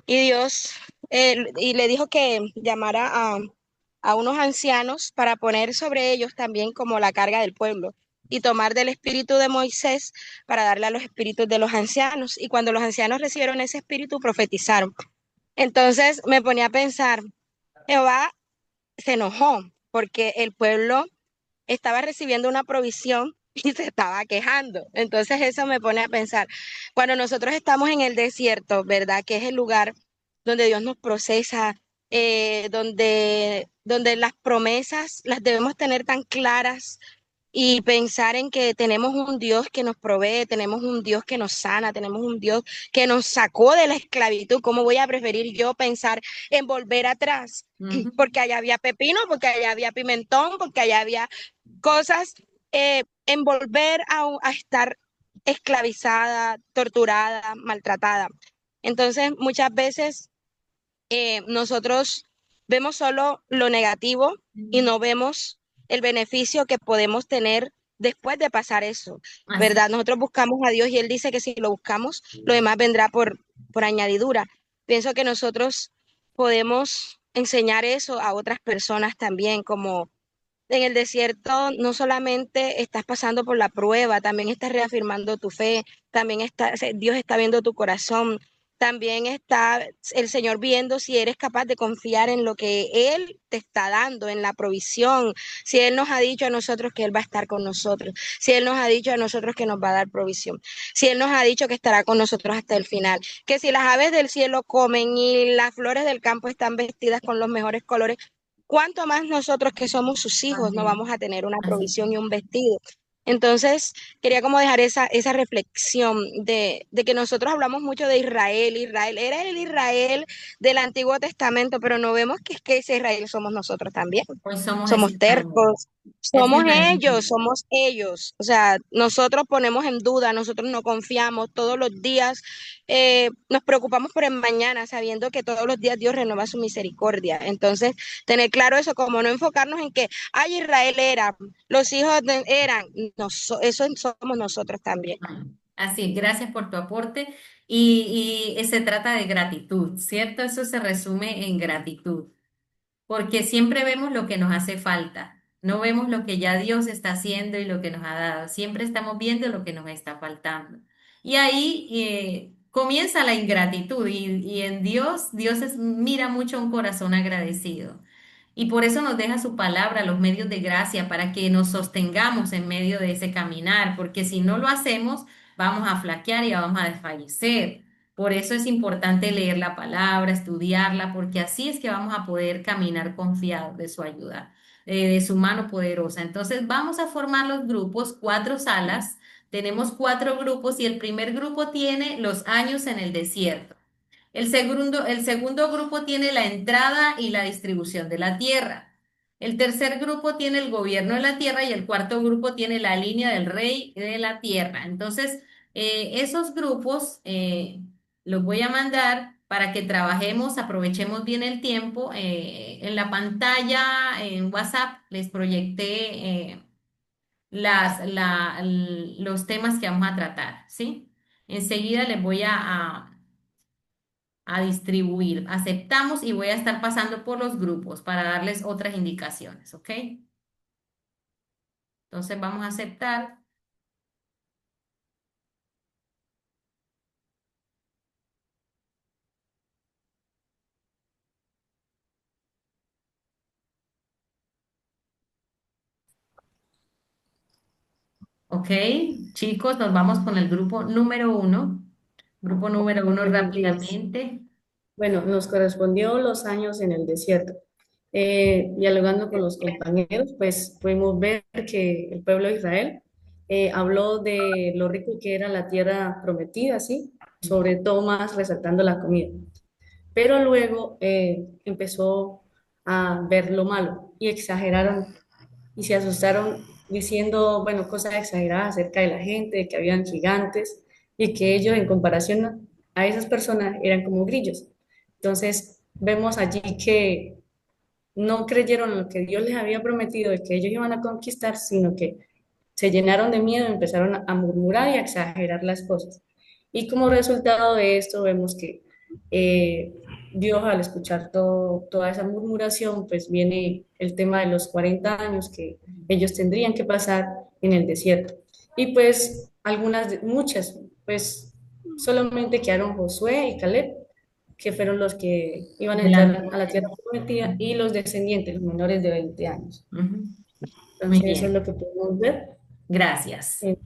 Y Dios, y le dijo que llamara a unos ancianos para poner sobre ellos también como la carga del pueblo y tomar del espíritu de Moisés para darle a los espíritus de los ancianos. Y cuando los ancianos recibieron ese espíritu, profetizaron. Entonces me ponía a pensar, Jehová se enojó porque el pueblo estaba recibiendo una provisión y se estaba quejando. Entonces eso me pone a pensar, cuando nosotros estamos en el desierto, ¿verdad? Que es el lugar donde Dios nos procesa, donde las promesas las debemos tener tan claras, y pensar en que tenemos un Dios que nos provee, tenemos un Dios que nos sana, tenemos un Dios que nos sacó de la esclavitud. ¿Cómo voy a preferir yo pensar en volver atrás? Ujú. Porque allá había pepino, porque allá había pimentón, porque allá había cosas, en volver a estar esclavizada, torturada, maltratada. Entonces, muchas veces nosotros vemos solo lo negativo y no vemos el beneficio que podemos tener después de pasar eso, Así. ¿verdad? Nosotros buscamos a Dios y Él dice que si lo buscamos, lo demás vendrá por añadidura. Pienso que nosotros podemos enseñar eso a otras personas también, como en el desierto no solamente estás pasando por la prueba, también estás reafirmando tu fe, también está, Dios está viendo tu corazón, también está el Señor viendo si eres capaz de confiar en lo que Él te está dando, en la provisión. Si Él nos ha dicho a nosotros que Él va a estar con nosotros, si Él nos ha dicho a nosotros que nos va a dar provisión, si Él nos ha dicho que estará con nosotros hasta el final, que si las aves del cielo comen y las flores del campo están vestidas con los mejores colores, ¿cuánto más nosotros que somos sus hijos no Amén. vamos a tener una Así. provisión y un vestido? Entonces, quería como dejar esa reflexión de que nosotros hablamos mucho de Israel. Israel era el Israel del Antiguo Testamento, pero no vemos que es que ese Israel somos nosotros también. Hoy somos ese Somos Israel. tercos, Ese somos Israel. ellos, somos ellos. O sea, nosotros ponemos en duda, nosotros no confiamos todos los días, nos preocupamos por el mañana, sabiendo que todos los días Dios renueva su misericordia. Entonces, tener claro eso, como no enfocarnos en que, ay, Israel era, los hijos eran, eso somos nosotros también. Así, gracias por tu aporte. Y se trata de gratitud, ¿cierto? Eso se resume en gratitud, porque siempre vemos lo que nos hace falta, no vemos lo que ya Dios está haciendo y lo que nos ha dado, siempre estamos viendo lo que nos está faltando. Y ahí comienza la ingratitud y en Dios, mira mucho un corazón agradecido. Y por eso nos deja su palabra, los medios de gracia, para que nos sostengamos en medio de ese caminar, porque si no lo hacemos, vamos a flaquear y vamos a desfallecer. Por eso es importante leer la palabra, estudiarla, porque así es que vamos a poder caminar confiados de su ayuda, de su mano poderosa. Entonces vamos a formar los grupos, 4 salas. Tenemos 4 grupos y el primer grupo tiene los años en el desierto. El segundo grupo tiene la entrada y la distribución de la tierra. El tercer grupo tiene el gobierno de la tierra y el cuarto grupo tiene la línea del rey de la tierra. Entonces, esos grupos los voy a mandar para que trabajemos, aprovechemos bien el tiempo. En la pantalla, en WhatsApp, les proyecté los temas que vamos a tratar, ¿sí? Enseguida les voy a distribuir. Aceptamos y voy a estar pasando por los grupos para darles otras indicaciones, ¿ok? Entonces vamos a aceptar. Ok, chicos, nos vamos con el grupo número 1. Grupo número 1 Buenos días. rápidamente. Bueno, nos correspondió los años en el desierto. Dialogando con los compañeros, pues pudimos ver que el pueblo de Israel habló de lo rico que era la tierra prometida, ¿sí? Sobre todo más resaltando la comida. Pero luego empezó a ver lo malo y exageraron y se asustaron diciendo, bueno, cosas exageradas acerca de la gente, de que habían gigantes y que ellos en comparación a esas personas eran como grillos. Entonces vemos allí que no creyeron lo que Dios les había prometido de que ellos iban a conquistar, sino que se llenaron de miedo, empezaron a murmurar y a exagerar las cosas. Y como resultado de esto vemos que eh, Dios al escuchar toda esa murmuración, pues viene el tema de los 40 años que ellos tendrían que pasar en el desierto. Y pues muchas, pues solamente quedaron Josué y Caleb, que fueron los que iban a entrar a la tierra prometida, y los descendientes, los menores de 20 años. Ujú. Muy Entonces eso es bien, lo que podemos ver gracias. en este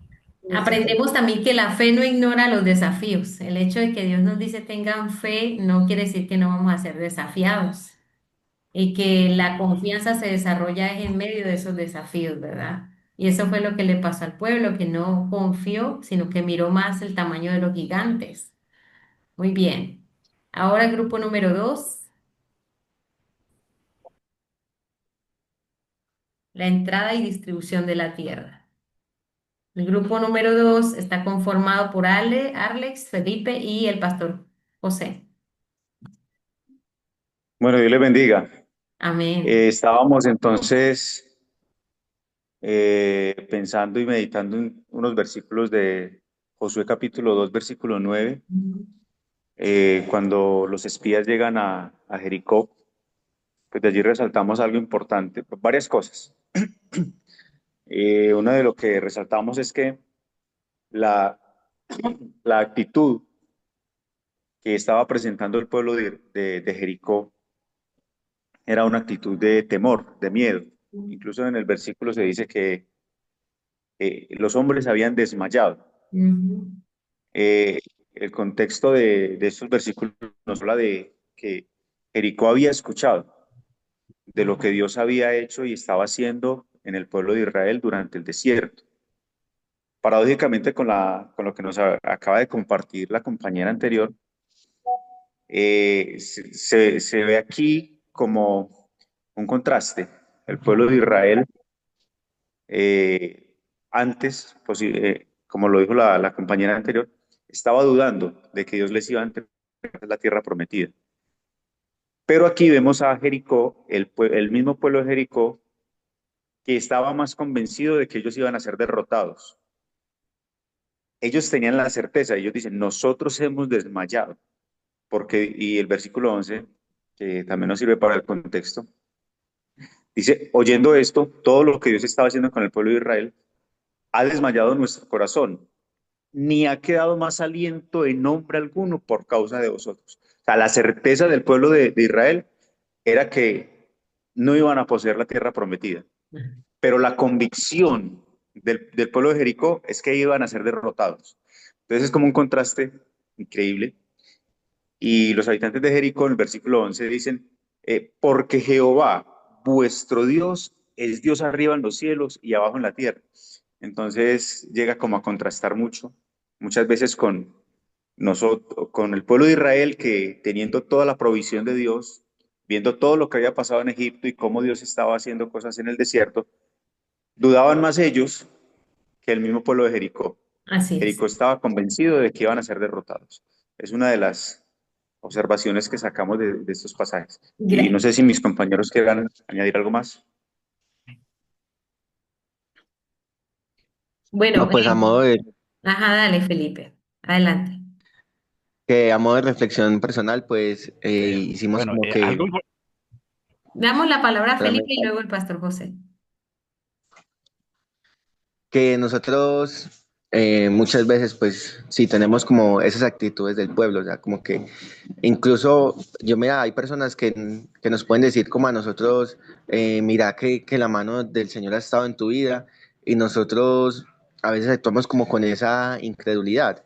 tema. Aprendemos también que la fe no ignora los desafíos. El hecho de que Dios nos dice tengan fe no quiere decir que no vamos a ser desafiados y que la confianza se desarrolla en medio de esos desafíos, ¿verdad? Y eso fue lo que le pasó al pueblo, que no confió, sino que miró más el tamaño de los gigantes. Muy bien. Ahora el grupo número 2, la entrada y distribución de la tierra. El grupo número 2 está conformado por Alex, Felipe y el pastor José. Bueno, Dios les bendiga. Amén. Estábamos entonces pensando y meditando en unos versículos de Josué capítulo 2, versículo 9, cuando los espías llegan a Jericó, pues de allí resaltamos algo importante, pues varias cosas. Una de lo que resaltamos es que la, la actitud que estaba presentando el pueblo de Jericó era una actitud de temor, de miedo. Incluso en el versículo se dice que los hombres habían desmayado. Ujú. Eh, el contexto de estos versículos nos habla de que Jericó había escuchado de lo que Dios había hecho y estaba haciendo en el pueblo de Israel durante el desierto. Paradójicamente, con lo que nos acaba de compartir la compañera anterior, se ve aquí como un contraste. El pueblo de Israel, antes, pues, como lo dijo la compañera anterior, estaba dudando de que Dios les iba a entregar la tierra prometida. Pero aquí vemos a Jericó, el mismo pueblo de Jericó, que estaba más convencido de que ellos iban a ser derrotados. Ellos tenían la certeza, ellos dicen, nosotros hemos desmayado, porque, y el versículo 11, que también nos sirve para el contexto, dice, oyendo esto, todo lo que Dios estaba haciendo con el pueblo de Israel, ha desmayado nuestro corazón, ni ha quedado más aliento en nombre alguno por causa de vosotros. O sea, la certeza del pueblo de Israel era que no iban a poseer la tierra prometida, pero la convicción del pueblo de Jericó es que iban a ser derrotados. Entonces es como un contraste increíble. Y los habitantes de Jericó en el versículo 11 dicen, porque Jehová, vuestro Dios, es Dios arriba en los cielos y abajo en la tierra. Entonces llega como a contrastar mucho, muchas veces con nosotros, con el pueblo de Israel que teniendo toda la provisión de Dios, viendo todo lo que había pasado en Egipto y cómo Dios estaba haciendo cosas en el desierto, dudaban más ellos que el mismo pueblo de Jericó. Así es. Jericó estaba convencido de que iban a ser derrotados. Es una de las observaciones que sacamos de estos pasajes. Y no Gra- sé si mis compañeros quieran añadir algo más. Bueno, No, pues ajá, dale, Felipe. Adelante. a modo de reflexión personal, pues hicimos Bueno, como algo, Damos la palabra a Felipe y realmente luego el pastor José. que nosotros muchas veces, pues sí, tenemos como esas actitudes del pueblo, o sea, como que incluso mira, hay personas que nos pueden decir como a nosotros, mira que la mano del Señor ha estado en tu vida y nosotros a veces actuamos como con esa incredulidad,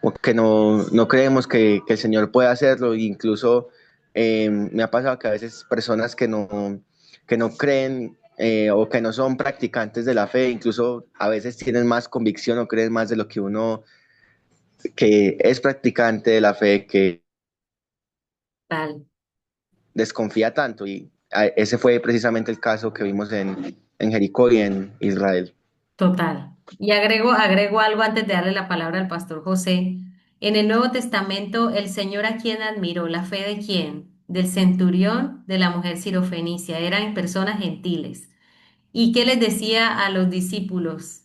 o que no creemos que el Señor puede hacerlo, e incluso me ha pasado que a veces personas que no creen o que no son practicantes de la fe, incluso a veces tienen más convicción o creen más de lo que uno que es practicante de la fe, que Tal. desconfía tanto. Y ese fue precisamente el caso que vimos en Jericó y en Israel. Total. Y agrego algo antes de darle la palabra al pastor José. En el Nuevo Testamento, el Señor a quién admiró, la fe de quién, del centurión, de la mujer sirofenicia, eran personas gentiles. ¿Y qué les decía a los discípulos?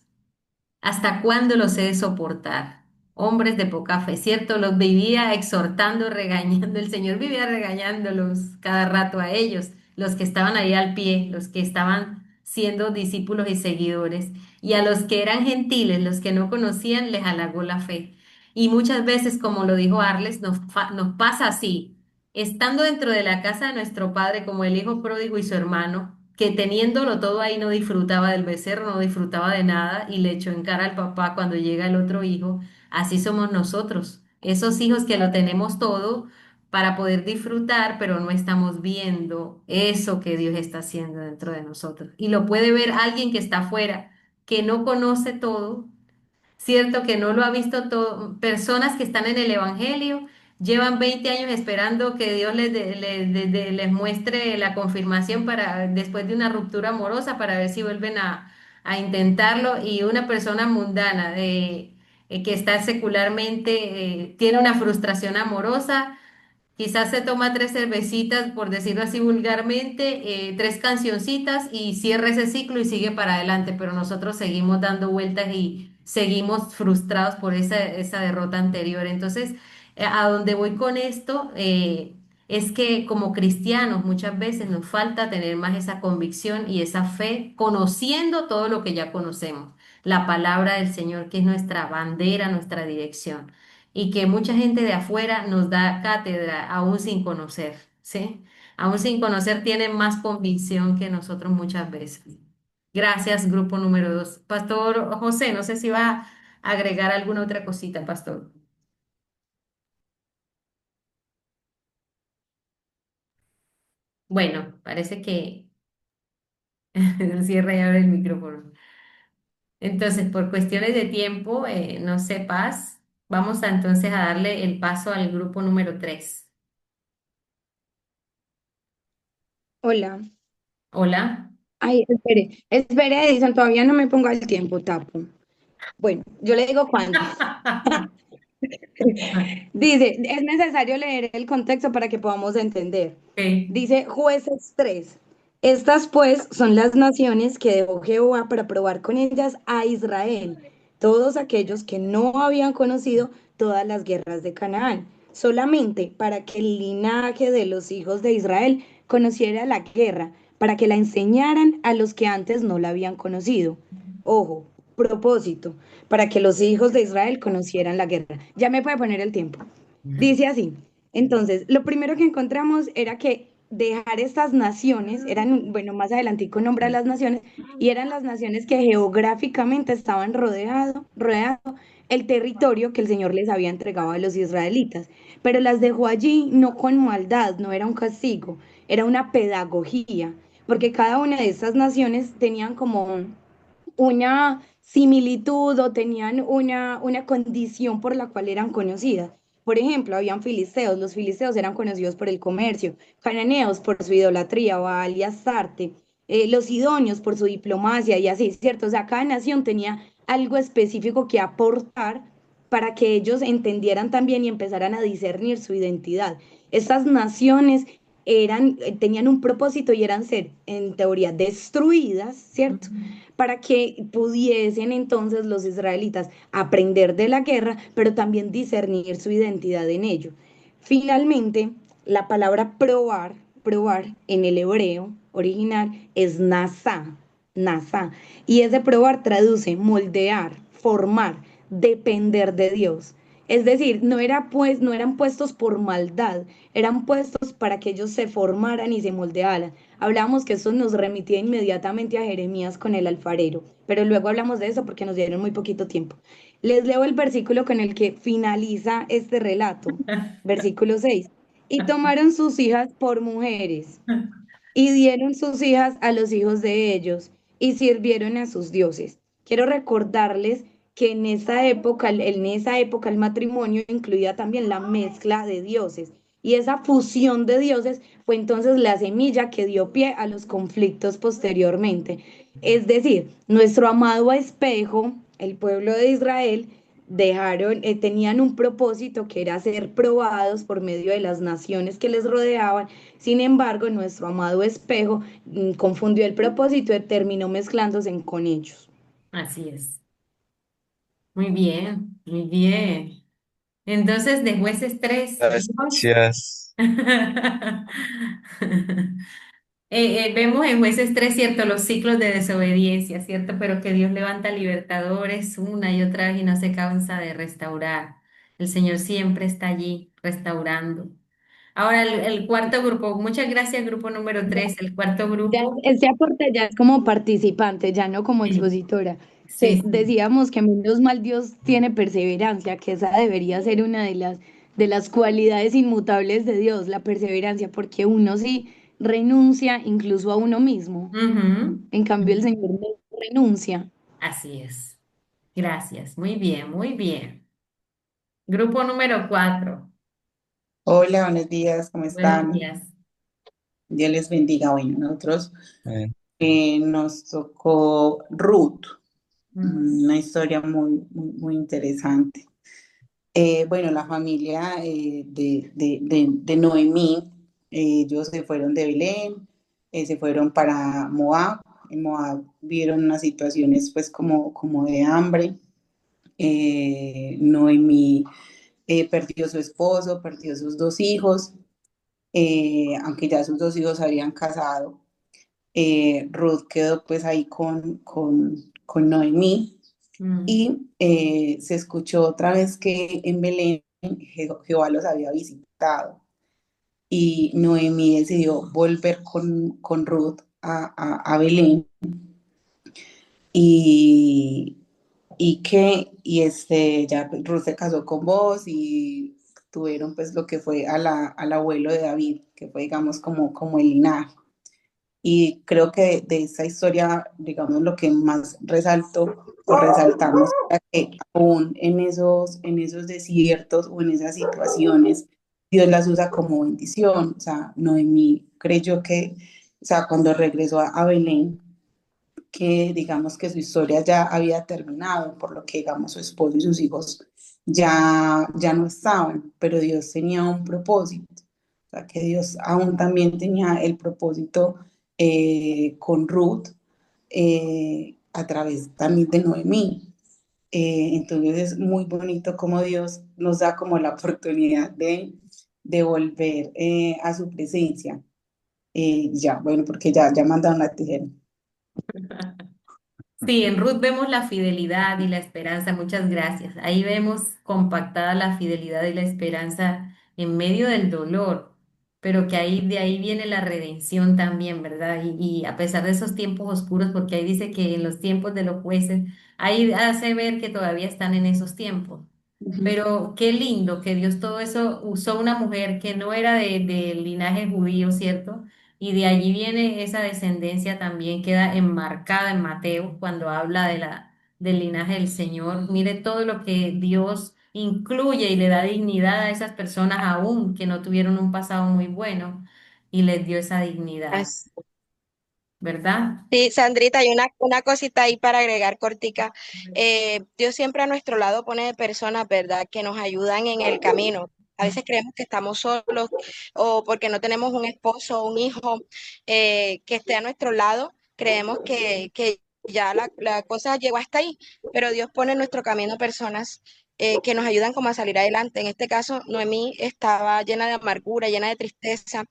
¿Hasta cuándo los he de soportar? Hombres de poca fe, ¿cierto? Los vivía exhortando, regañando. El Señor vivía regañándolos cada rato a ellos, los que estaban ahí al pie, los que estaban siendo discípulos y seguidores. Y a los que eran gentiles, los que no conocían, les halagó la fe. Y muchas veces, como lo dijo Arles, nos pasa así, estando dentro de la casa de nuestro Padre, como el hijo pródigo y su hermano, que teniéndolo todo ahí no disfrutaba del becerro, no disfrutaba de nada y le echó en cara al papá cuando llega el otro hijo. Así somos nosotros, esos hijos que lo tenemos todo para poder disfrutar, pero no estamos viendo eso que Dios está haciendo dentro de nosotros. Y lo puede ver alguien que está afuera, que no conoce todo, cierto que no lo ha visto todo. Personas que están en el Evangelio llevan 20 años esperando que Dios les muestre la confirmación para después de una ruptura amorosa para ver si vuelven a intentarlo. Y una persona mundana que está secularmente, tiene una frustración amorosa. Quizás se toma tres cervecitas, por decirlo así vulgarmente, tres cancioncitas y cierra ese ciclo y sigue para adelante, pero nosotros seguimos dando vueltas y seguimos frustrados por esa derrota anterior. Entonces, a donde voy con esto, es que como cristianos muchas veces nos falta tener más esa convicción y esa fe, conociendo todo lo que ya conocemos, la palabra del Señor, que es nuestra bandera, nuestra dirección y que mucha gente de afuera nos da cátedra aún sin conocer, ¿sí? Aún sin conocer tienen más convicción que nosotros muchas veces. Gracias, grupo número 2. Pastor José, no sé si va a agregar alguna otra cosita, pastor. Bueno, parece que cierra y abre el micrófono. Entonces, por cuestiones de tiempo, no sé, Paz, vamos a entonces a darle el paso al grupo número 3. Hola. Hola. Ay, espere, Edison, todavía no me ponga el tiempo, tapo. Bueno, yo le digo cuándo. Dice, es necesario leer el contexto para que podamos entender. Ok. Dice Jueces 3. Estas pues son las naciones que dejó Jehová para probar con ellas a Israel, todos aquellos que no habían conocido todas las guerras de Canaán, solamente para que el linaje de los hijos de Israel conociera la guerra, para que la enseñaran a los que antes no la habían conocido. Ojo, propósito, para que los hijos de Israel conocieran la guerra. Ya me puede poner el tiempo. Dice así. Entonces, lo primero que encontramos era que dejar estas naciones, eran, bueno, más adelantico nombra las naciones, y eran las naciones que geográficamente estaban rodeado el territorio que el Señor les había entregado a los israelitas, pero las dejó allí no con maldad, no era un castigo, era una pedagogía, porque cada una de estas naciones tenían como una similitud o tenían una condición por la cual eran conocidas. Por ejemplo, habían filisteos, los filisteos eran conocidos por el comercio, cananeos por su idolatría, Baal y Astarte, los sidonios por su diplomacia y así, ¿cierto? O sea, cada nación tenía algo específico que aportar para que ellos entendieran también y empezaran a discernir su identidad. Estas naciones tenían un propósito y eran ser, en teoría, destruidas, ¿cierto? Para que pudiesen entonces los israelitas aprender de la guerra, pero también discernir su identidad en ello. Finalmente, la palabra probar en el hebreo original es nasa, y ese probar traduce moldear, formar, depender de Dios. Es decir, no eran puestos por maldad, eran puestos para que ellos se formaran y se moldearan. Hablamos que esto nos remitía inmediatamente a Jeremías con el alfarero, pero luego hablamos de eso porque nos dieron muy poquito tiempo. Les leo el versículo con el que finaliza este relato, versículo 6. Y tomaron sus hijas por mujeres y dieron sus hijas a los hijos de ellos y sirvieron a sus dioses. Quiero recordarles que en esa época el matrimonio incluía también la mezcla de dioses y esa fusión de dioses fue entonces la semilla que dio pie a los conflictos posteriormente. Es decir, nuestro amado espejo, el pueblo de Israel, tenían un propósito que era ser probados por medio de las naciones que les rodeaban. Sin embargo, nuestro amado espejo confundió el propósito y terminó mezclándose con ellos. Así es. Muy bien, muy bien. Entonces, de Jueces 3 vemos, Gracias. vemos en Jueces 3, ¿cierto? Los ciclos de desobediencia, ¿cierto? Pero que Dios levanta libertadores una y otra vez y no se cansa de restaurar. El Señor siempre está allí restaurando. Ahora, el cuarto grupo, muchas gracias, grupo número 3. El cuarto Ya, grupo, este aporte ya es como participante, ya no como sí, expositora. sí, Que sí. decíamos que menos mal Dios tiene perseverancia, que esa debería ser una de las cualidades inmutables de Dios, la perseverancia, porque uno sí renuncia incluso a uno mismo. Ujú. En cambio, el Señor no renuncia. Así es. Gracias. Muy bien, muy bien. Grupo número 4. Hola, buenos días, ¿cómo Buenos están? días. Dios les bendiga. Bueno, nosotros Eh, nos tocó Ruth, Mm, una historia muy interesante. Bueno, la familia de Noemí, ellos se fueron de Belén, se fueron para Moab. En Moab vieron unas situaciones pues como de hambre. Noemí perdió su esposo, perdió sus dos hijos, aunque ya sus dos hijos habían casado. Ruth quedó pues ahí con Noemí mm, y se escuchó otra vez que en Belén Jehová los había visitado y Noemí decidió volver con Ruth a Belén y, ya Ruth se casó con vos y tuvieron pues lo que fue al abuelo de David, que fue digamos como el linaje. Y creo que de esa historia, digamos, lo que más resalto o resaltamos es que aún en esos desiertos o en esas situaciones, Dios las usa como bendición. O sea, Noemí creyó que, o sea, cuando regresó a Belén, que digamos que su historia ya había terminado, por lo que digamos su esposo y sus hijos ya no estaban, pero Dios tenía un propósito, o sea, que Dios aún también tenía el propósito con Ruth a través también de Noemí. Entonces es muy bonito como Dios nos da como la oportunidad de volver a su presencia. Ya, bueno, porque ya mandaron la tijera. Sí, en Ruth vemos la fidelidad y la esperanza. Muchas gracias. Ahí vemos compactada la fidelidad y la esperanza en medio del dolor, pero que ahí de ahí viene la redención también, ¿verdad? Y a pesar de esos tiempos oscuros, porque ahí dice que en los tiempos de los jueces, ahí hace ver que todavía están en esos tiempos. Ujú. Pero qué lindo que Dios todo eso usó una mujer que no era del linaje judío, ¿cierto? Y de allí viene esa descendencia también, queda enmarcada en Mateo cuando habla del linaje del Señor. Mire todo lo que Dios incluye y le da dignidad a esas personas aún que no tuvieron un pasado muy bueno y les dio esa dignidad, Así. ¿verdad? Sí, Sandrita, hay una cosita ahí para agregar cortica. Dios siempre a nuestro lado pone personas, ¿verdad?, que nos ayudan en el camino. A veces creemos que estamos solos o porque no tenemos un esposo o un hijo que esté a nuestro lado, creemos que ya la cosa llegó hasta ahí, pero Dios pone en nuestro camino personas que nos ayudan como a salir adelante. En este caso, Noemí estaba llena de amargura, llena de tristeza,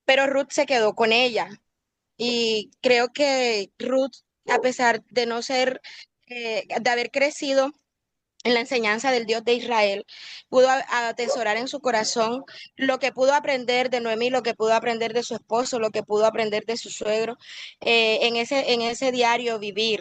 pero Ruth se quedó con ella. Y creo que Ruth, a pesar de no ser, de haber crecido en la enseñanza del Dios de Israel, pudo atesorar en su corazón lo que pudo aprender de Noemí, lo que pudo aprender de su esposo, lo que pudo aprender de su suegro, en ese diario vivir,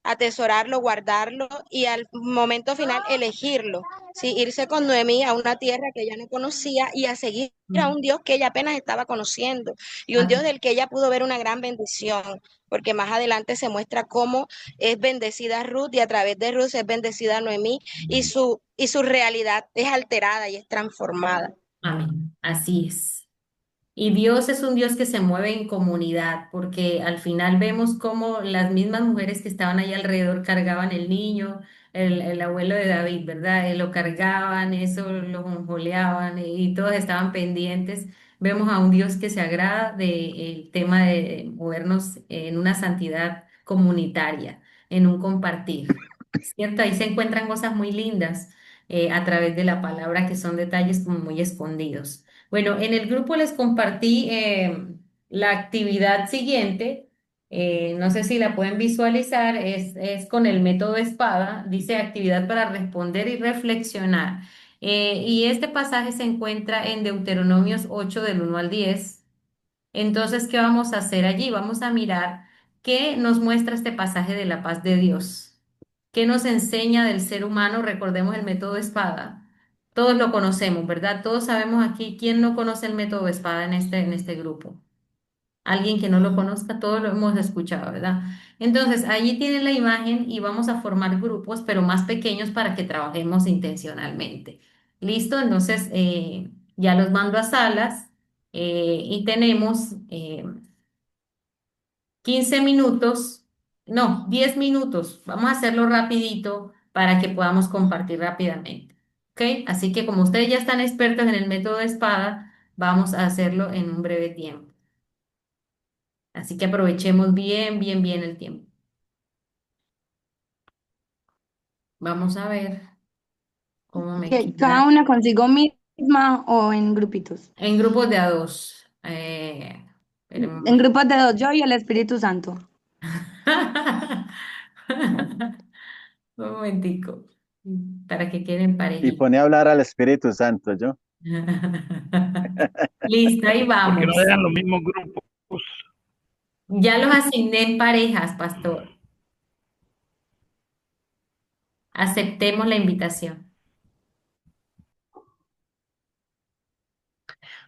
atesorarlo, guardarlo y al momento final elegirlo, ¿sí? Irse con Noemí a una tierra que ella no conocía y a seguir a un Dios que ella apenas estaba conociendo y un Dios del que ella pudo ver una gran bendición, porque más adelante se muestra cómo es bendecida Ruth y a través de Ruth es bendecida Noemí y su realidad es alterada y es transformada. Amén. Así es. Y Dios es un Dios que se mueve en comunidad, porque al final vemos cómo las mismas mujeres que estaban ahí alrededor cargaban el niño, el abuelo de David, ¿verdad? Lo cargaban, eso lo jonjoleaban y todos estaban pendientes. Vemos a un Dios que se agrada del tema de movernos en una santidad comunitaria, en un compartir, ¿cierto? Ahí se encuentran cosas muy lindas a través de la palabra, que son detalles como muy escondidos. Bueno, en el grupo les compartí la actividad siguiente. No sé si la pueden visualizar, es con el método espada, dice actividad para responder y reflexionar. Y este pasaje se encuentra en Deuteronomios 8 del 1 al 10. Entonces, ¿qué vamos a hacer allí? Vamos a mirar qué nos muestra este pasaje de la paz de Dios. ¿Qué nos enseña del ser humano? Recordemos el método espada. Todos lo conocemos, ¿verdad? Todos sabemos aquí quién no conoce el método espada en este grupo. Alguien que no lo conozca, todos lo hemos escuchado, ¿verdad? Entonces, allí tienen la imagen y vamos a formar grupos, pero más pequeños para que trabajemos intencionalmente. ¿Listo? Entonces, ya los mando a salas y tenemos 15 minutos, no, 10 minutos. Vamos a hacerlo rapidito para que podamos compartir rápidamente. ¿Ok? Así que como ustedes ya están expertos en el método de espada, vamos a hacerlo en un breve tiempo. Así que aprovechemos bien, bien, bien el tiempo. Vamos a ver cómo me Que cada queda una consigo misma o en grupitos. en grupos de a dos. Espérenme un En momento. grupos de dos, yo y el Espíritu Santo. Un momentico, para que queden Y parejitos. pone a hablar al Espíritu Santo, yo. Listo, ahí Porque no vamos. dejan los mismos grupos. Ya los asigné en parejas, pastor. Aceptemos la invitación.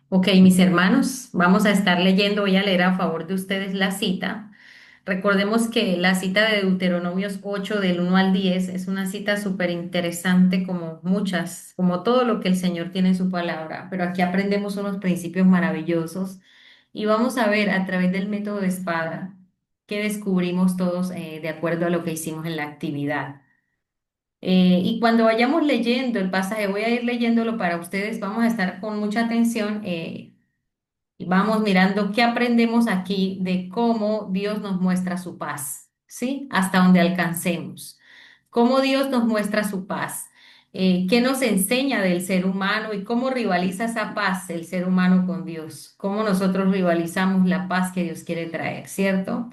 Ok, mis hermanos, vamos a estar leyendo, voy a leer a favor de ustedes la cita. Recordemos que la cita de Deuteronomios 8 del 1 al 10 es una cita súper interesante como muchas, como todo lo que el Señor tiene en su palabra, pero aquí aprendemos unos principios maravillosos y vamos a ver a través del método de espada que descubrimos todos de acuerdo a lo que hicimos en la actividad. Y cuando vayamos leyendo el pasaje, voy a ir leyéndolo para ustedes, vamos a estar con mucha atención. Y vamos mirando qué aprendemos aquí de cómo Dios nos muestra su paz, ¿sí? Hasta donde alcancemos. Cómo Dios nos muestra su paz. Qué nos enseña del ser humano y cómo rivaliza esa paz el ser humano con Dios. Cómo nosotros rivalizamos la paz que Dios quiere traer, ¿cierto?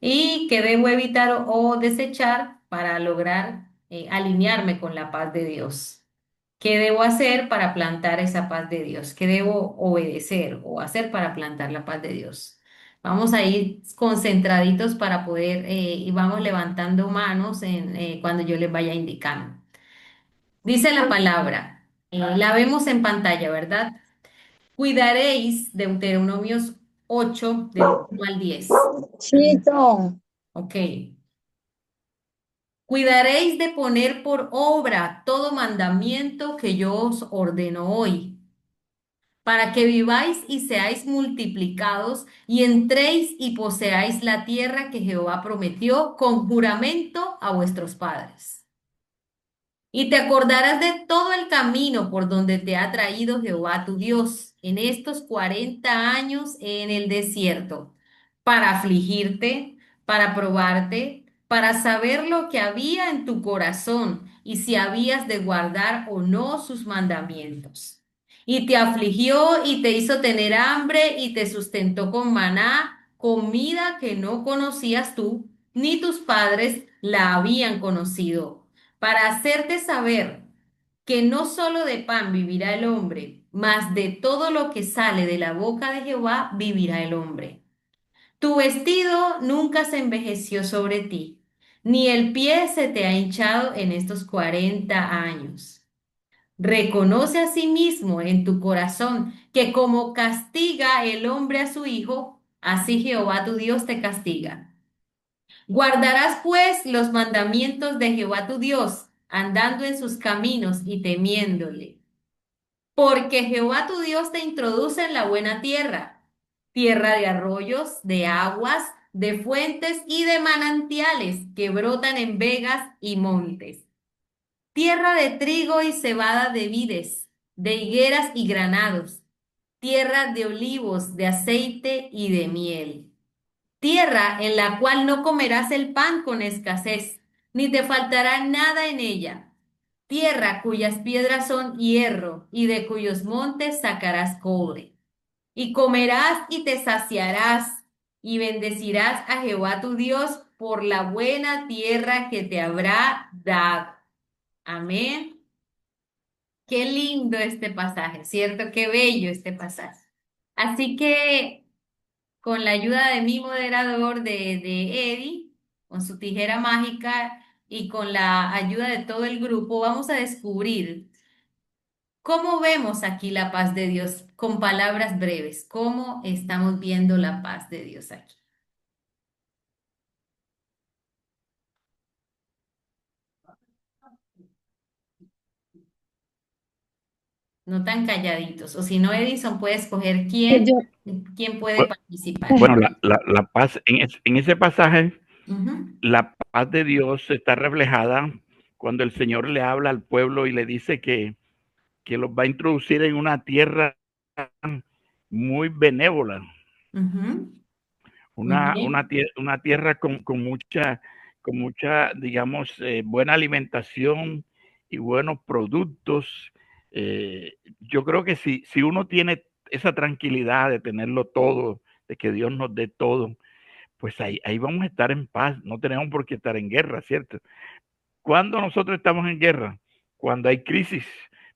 Y qué debo evitar o desechar para lograr alinearme con la paz de Dios. ¿Qué debo hacer para plantar esa paz de Dios? ¿Qué debo obedecer o hacer para plantar la paz de Dios? Vamos a ir concentraditos para poder y vamos levantando manos cuando yo les vaya indicando. Dice la palabra, la vemos en pantalla, ¿verdad? Cuidaréis, Deuteronomios 8 del 1 al 10. Chito. Ok. Cuidaréis de poner por obra todo mandamiento que yo os ordeno hoy para que viváis y seáis multiplicados y entréis y poseáis la tierra que Jehová prometió con juramento a vuestros padres. Y te acordarás de todo el camino por donde te ha traído Jehová tu Dios en estos 40 años en el desierto, para afligirte, para probarte, para saber lo que había en tu corazón y si habías de guardar o no sus mandamientos. Y te afligió y te hizo tener hambre y te sustentó con maná, comida que no conocías tú, ni tus padres la habían conocido para hacerte saber que no solo de pan vivirá el hombre, mas de todo lo que sale de la boca de Jehová vivirá el hombre. Tu vestido nunca se envejeció sobre ti, ni el pie se te ha hinchado en estos 40 años. Reconoce a sí mismo en tu corazón que como castiga el hombre a su hijo, así Jehová tu Dios te castiga. Guardarás pues los mandamientos de Jehová tu Dios, andando en sus caminos y temiéndole. Porque Jehová tu Dios te introduce en la buena tierra, tierra de arroyos, de aguas, de fuentes y de manantiales que brotan en vegas y montes, tierra de trigo y cebada de vides, de higueras y granados, tierra de olivos, de aceite y de miel. Tierra en la cual no comerás el pan con escasez, ni te faltará nada en ella. Tierra cuyas piedras son hierro, y de cuyos montes sacarás cobre. Y comerás y te saciarás, y bendecirás a Jehová tu Dios por la buena tierra que te habrá dado. Amén. Qué lindo este pasaje, ¿cierto? Qué bello este pasaje. Así que con la ayuda de mi moderador de Eddie, con su tijera mágica y con la ayuda de todo el grupo, vamos a descubrir ¿Cómo vemos aquí la paz de Dios? Con palabras breves, ¿cómo estamos viendo la paz de Dios aquí? No tan calladitos. O si no, Edison puede escoger Yo, quién puede Bu- participar. Bueno, la paz, en ese pasaje, Ujú, la paz de Dios está reflejada cuando el Señor le habla al pueblo y le dice que los va a introducir en una tierra muy benévola, ujú. Muy bien. una tierra con mucha, digamos, buena alimentación y buenos productos. Yo creo que si uno tiene esa tranquilidad de tenerlo todo, de que Dios nos dé todo, pues ahí vamos a estar en paz, no tenemos por qué estar en guerra, ¿cierto? ¿Cuándo nosotros estamos en guerra? Cuando hay crisis,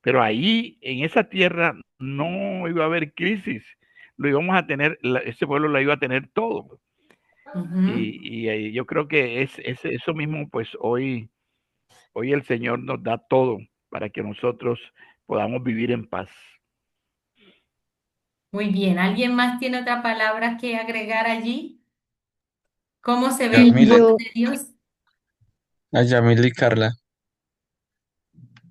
pero ahí en esa tierra no iba a haber crisis, lo íbamos a tener, ese pueblo lo iba a tener todo. Ujú. Y yo creo que es eso mismo, pues hoy el Señor nos da todo para que nosotros podamos vivir en paz. Muy bien. ¿Alguien más tiene otra palabra que agregar allí? ¿Cómo se ve la Yamile, paz yo, de Dios? a Yamile y Carla.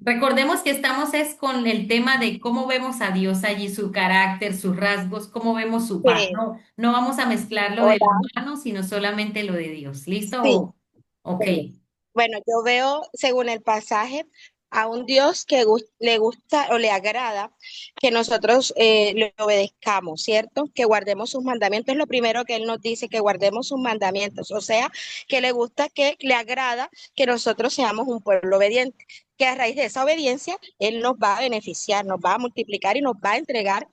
Recordemos que estamos es con el tema de cómo vemos a Dios allí, su carácter, sus rasgos, cómo vemos su paz. Sí, No, no vamos a mezclar lo del hola, humano, sino solamente lo de Dios. sí. ¿Listo? Ok. Bueno, bueno, yo veo, según el pasaje, a un Dios que le gusta o le agrada que nosotros le obedezcamos, ¿cierto? Que guardemos sus mandamientos. Es lo primero que Él nos dice, que guardemos sus mandamientos. O sea, que le gusta, que le agrada que nosotros seamos un pueblo obediente. Que a raíz de esa obediencia, Él nos va a beneficiar, nos va a multiplicar y nos va a entregar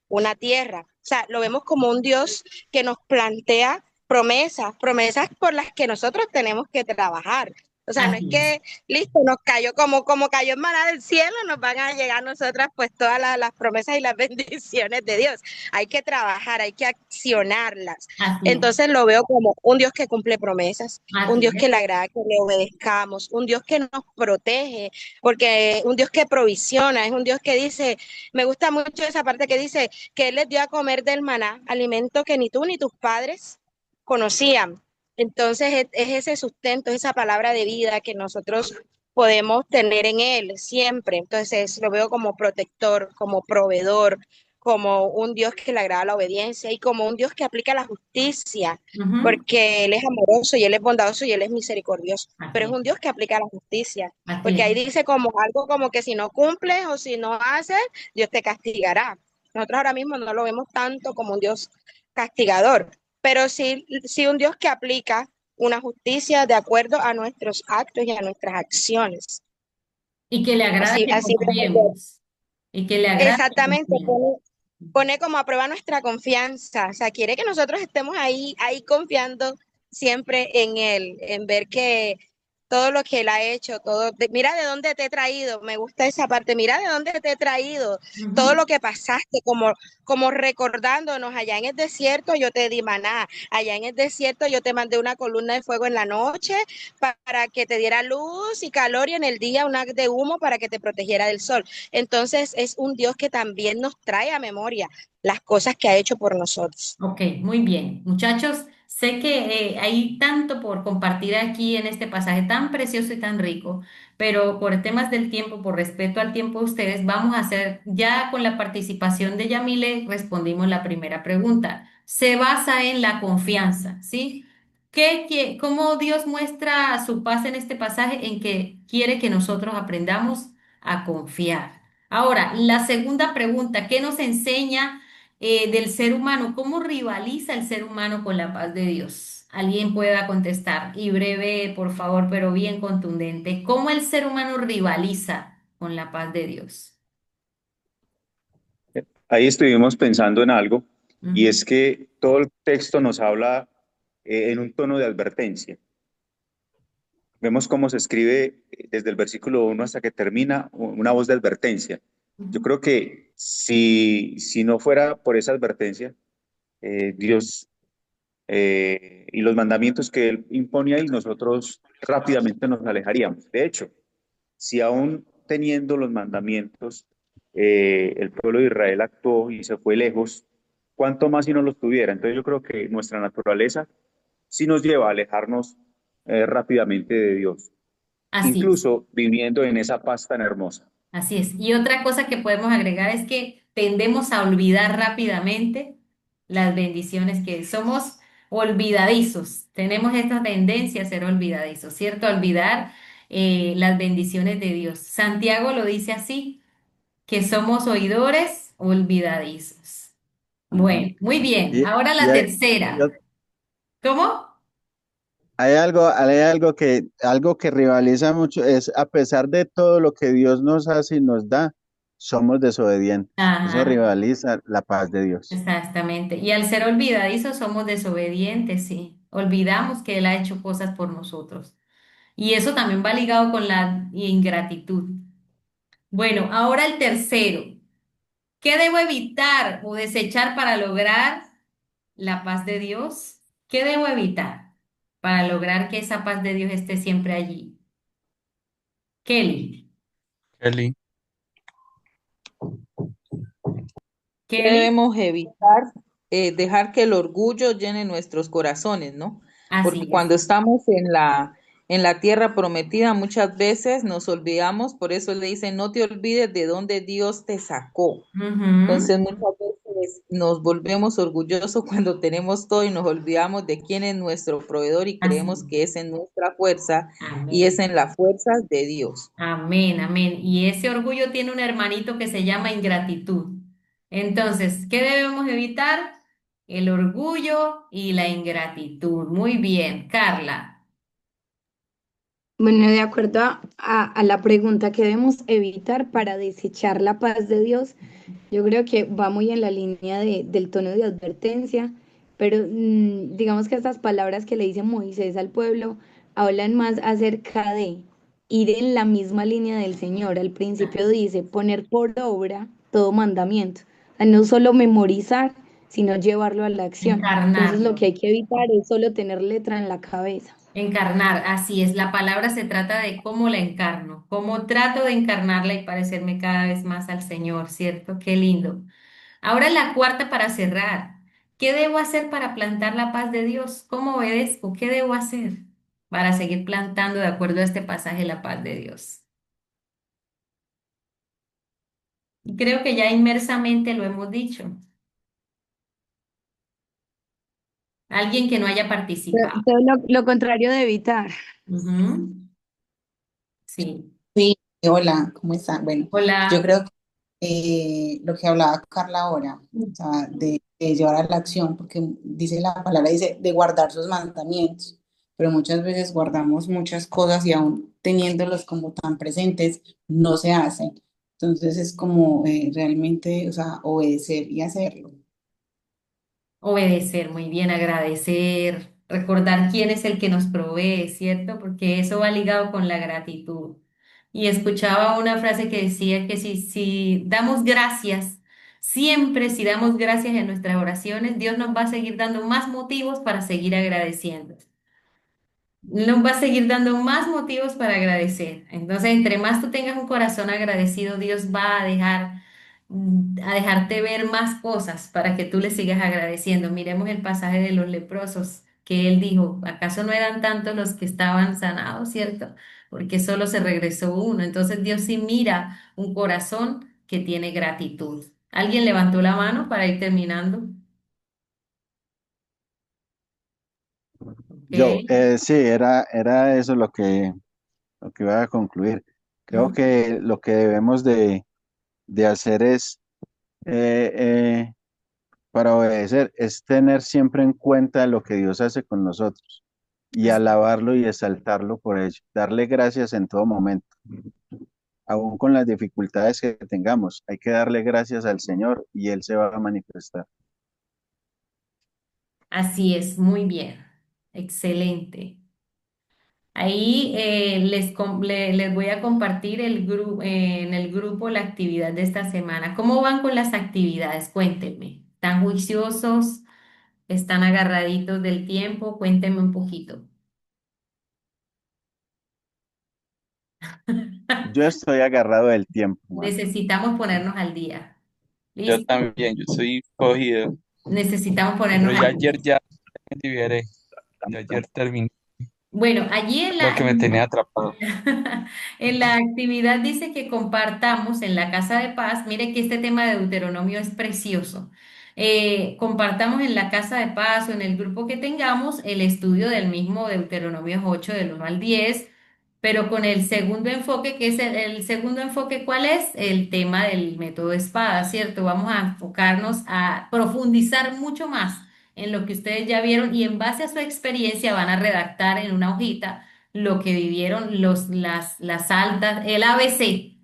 una tierra. O sea, lo vemos como un Dios que nos plantea promesas, promesas por las que nosotros tenemos que trabajar. O sea, no es Así es. que, listo, nos cayó como cayó en maná del cielo, nos van a llegar a nosotras pues todas las promesas y las bendiciones de Dios. Hay que trabajar, hay que accionarlas. Así es. Entonces lo veo como un Dios que cumple promesas, un Así Dios que es. le agrada que le obedezcamos, un Dios que nos protege, porque un Dios que provisiona, es un Dios que dice, me gusta mucho esa parte que dice que Él les dio a comer del maná, alimento que ni tú ni tus padres conocían. Entonces es ese sustento, esa palabra de vida que nosotros podemos tener en Él siempre. Entonces lo veo como protector, como proveedor, como un Dios que le agrada la obediencia y como un Dios que aplica la justicia, Ujú. porque Él es amoroso y Él es bondadoso y Él es misericordioso, pero Así es es. un Dios que aplica la justicia, Así porque ahí es. dice como algo como que si no cumples o si no haces, Dios te castigará. Nosotros ahora mismo no lo vemos tanto como un Dios castigador, pero sí un Dios que aplica una justicia de acuerdo a nuestros actos y a nuestras acciones. Y que le agrada Así, que así vemos. confiemos. Y que le agrada que Exactamente, confiemos. pone como a prueba nuestra confianza, o sea, quiere que nosotros estemos ahí confiando siempre en Él, en ver que todo lo que Él ha hecho, mira de dónde te he traído, me gusta esa parte, mira de dónde te he traído, todo Ujú. lo que pasaste, como recordándonos, allá en el desierto yo te di maná, allá en el desierto yo te mandé una columna de fuego en la noche para que te diera luz y calor y en el día una de humo para que te protegiera del sol. Entonces es un Dios que también nos trae a memoria las cosas que ha hecho por nosotros. Ok, muy bien. Muchachos, sé que hay tanto por compartir aquí en este pasaje tan precioso y tan rico, pero por temas del tiempo, por respeto al tiempo de ustedes, vamos a hacer, ya con la participación de Yamile, respondimos la primera pregunta. Se basa en la confianza, ¿sí? ¿Cómo Dios muestra su paz en este pasaje? En que quiere que nosotros aprendamos a confiar. Ahora, la segunda pregunta, ¿qué nos enseña? Del ser humano, ¿cómo rivaliza el ser humano con la paz de Dios? Alguien pueda contestar y breve, por favor, pero bien contundente. ¿Cómo el ser humano rivaliza con la paz de Dios? Ahí estuvimos pensando en algo, y Ujú, es que todo el texto nos habla en un tono de advertencia. Vemos cómo se escribe desde el versículo 1 hasta que termina una voz de advertencia. Yo ujú. creo que si no fuera por esa advertencia, Dios y los mandamientos que Él impone ahí, nosotros rápidamente nos alejaríamos. De hecho, si aún teniendo los mandamientos, el pueblo de Israel actuó y se fue lejos, ¿cuánto más si no los tuviera? Entonces yo creo que nuestra naturaleza sí nos lleva a alejarnos rápidamente de Dios, Así es. incluso viviendo en esa paz tan hermosa. Así es. Y otra cosa que podemos agregar es que tendemos a olvidar rápidamente las bendiciones que somos olvidadizos. Tenemos esta tendencia a ser olvidadizos, ¿cierto? A olvidar las bendiciones de Dios. Santiago lo dice así, que somos oidores olvidadizos. Ujú. Bueno, muy bien. Y, Ahora y la hay, y tercera. ¿Cómo? algo que rivaliza mucho, es a pesar de todo lo que Dios nos hace y nos da, somos desobedientes. Eso Ajá. rivaliza la paz de Dios. Exactamente. Y al ser olvidadizos somos desobedientes, sí. Olvidamos que Él ha hecho cosas por nosotros. Y eso también va ligado con la ingratitud. Bueno, ahora el tercero. ¿Qué debo evitar o desechar para lograr la paz de Dios? ¿Qué debo evitar para lograr que esa paz de Dios esté siempre allí? Kelly. Kelly. ¿Qué Kelly. debemos evitar? Dejar que el orgullo llene nuestros corazones, ¿no? Porque Así es. cuando estamos en la tierra prometida, muchas veces nos olvidamos, por eso le dicen, no te olvides de dónde Dios te sacó. Ujú. Entonces, muchas veces nos volvemos orgullosos cuando tenemos todo y nos olvidamos de quién es nuestro proveedor y creemos Así. que es en nuestra fuerza y es Amén. en la fuerza de Dios. Amén, amén. Y ese orgullo tiene un hermanito que se llama ingratitud. Entonces, ¿qué debemos evitar? El orgullo y la ingratitud. Muy bien, Carla. Bueno, de acuerdo a la pregunta que debemos evitar para desechar la paz de Dios, yo creo que va muy en la línea del tono de advertencia, pero digamos que estas palabras que le dice Moisés al pueblo hablan más acerca de ir en la misma línea del Señor. Al principio dice poner por obra todo mandamiento, o sea, no solo memorizar, sino llevarlo a la acción. Entonces lo Encarnarlo. que hay que evitar es solo tener letra en la cabeza. Encarnar, así es. La palabra se trata de cómo la encarno, cómo trato de encarnarla y parecerme cada vez más al Señor, ¿cierto? Qué lindo. Ahora la cuarta para cerrar. ¿Qué debo hacer para plantar la paz de Dios? ¿Cómo obedezco? ¿Qué debo hacer para seguir plantando de acuerdo a este pasaje la paz de Dios? Y creo que ya inmersamente lo hemos dicho. Alguien que no haya participado. Todo lo contrario de evitar. Ujú. Sí. Sí, hola, ¿cómo están? Bueno, yo Hola. creo que lo que hablaba Carla ahora, o sea, de llevar a la acción, porque dice la palabra, dice de guardar sus mandamientos, pero muchas veces guardamos muchas cosas y aún teniéndolos como tan presentes, no se hacen. Entonces es como realmente, o sea, obedecer y hacerlo. Obedecer, muy bien, agradecer, recordar quién es el que nos provee, ¿cierto? Porque eso va ligado con la gratitud. Y escuchaba una frase que decía que si damos gracias, siempre si damos gracias en nuestras oraciones, Dios nos va a seguir dando más motivos para seguir agradeciendo. Nos va a seguir dando más motivos para agradecer. Entonces, entre más tú tengas un corazón agradecido, Dios va a dejar, a dejarte ver más cosas para que tú le sigas agradeciendo. Miremos el pasaje de los leprosos, que él dijo, ¿acaso no eran tantos los que estaban sanados, cierto? Porque solo se regresó uno. Entonces, Dios sí mira un corazón que tiene gratitud. ¿Alguien levantó la mano para ir terminando? Yo, Ok. sí, era eso lo que iba a concluir. Creo Mm. que lo que debemos de hacer es, eh, eh, para obedecer, es tener siempre en cuenta lo que Dios hace con nosotros y alabarlo y exaltarlo por ello, darle gracias en todo momento, aún con las dificultades que tengamos. Hay que darle gracias al Señor y Él se va a manifestar. Así es, muy bien. Excelente. Ahí les voy a compartir en el grupo la actividad de esta semana. ¿Cómo van con las actividades? Cuéntenme. ¿Están juiciosos? ¿Están agarraditos del tiempo? Cuéntenme un poquito. Yo estoy agarrado del tiempo, Juan. Necesitamos ponernos al día. Yo ¿Listo? también, yo soy cogido. Necesitamos Pero ponernos ya al día. ayer ya me liberé. Ya ayer terminé Bueno, allí en lo que me tenía atrapado. en la actividad dice que compartamos en la Casa de Paz. Mire que este tema de Deuteronomio es precioso. Compartamos en la Casa de Paz o en el grupo que tengamos el estudio del mismo Deuteronomio 8 del 1 al 10, pero con el segundo enfoque, que es el segundo enfoque, ¿cuál es? El tema del método espada, ¿cierto? Vamos a enfocarnos a profundizar mucho más en lo que ustedes ya vieron y en base a su experiencia van a redactar en una hojita lo que vivieron las altas, el ABC.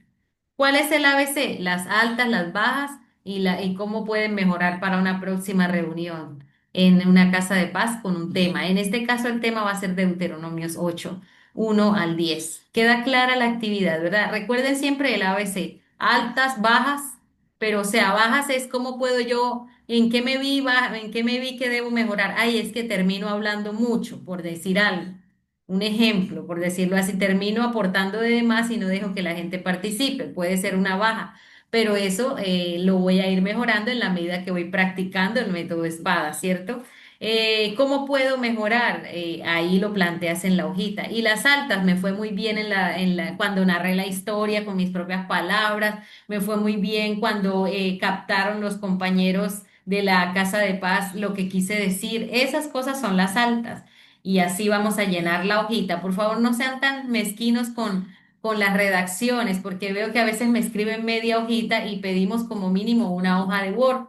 ¿Cuál es el ABC? Las altas, las bajas y cómo pueden mejorar para una próxima reunión en una casa de paz con un tema. En este caso el tema va a ser Deuteronomios 8, 1 al 10. Queda clara la actividad, ¿verdad? Recuerden siempre el ABC, altas, bajas, pero o sea, bajas es cómo puedo yo, en qué me vi, en qué me vi que debo mejorar. Ay, es que termino hablando mucho, por decir algo. Un ejemplo, por decirlo así, termino aportando de más y no dejo que la gente participe. Puede ser una baja, pero eso lo voy a ir mejorando en la medida que voy practicando el método espada, ¿cierto? ¿Cómo puedo mejorar? Ahí lo planteas en la hojita. Y las altas, me fue muy bien cuando narré la historia con mis propias palabras, me fue muy bien cuando captaron los compañeros de la Casa de Paz lo que quise decir. Esas cosas son las altas y así vamos a llenar la hojita. Por favor, no sean tan mezquinos con las redacciones, porque veo que a veces me escriben media hojita y pedimos como mínimo una hoja de Word.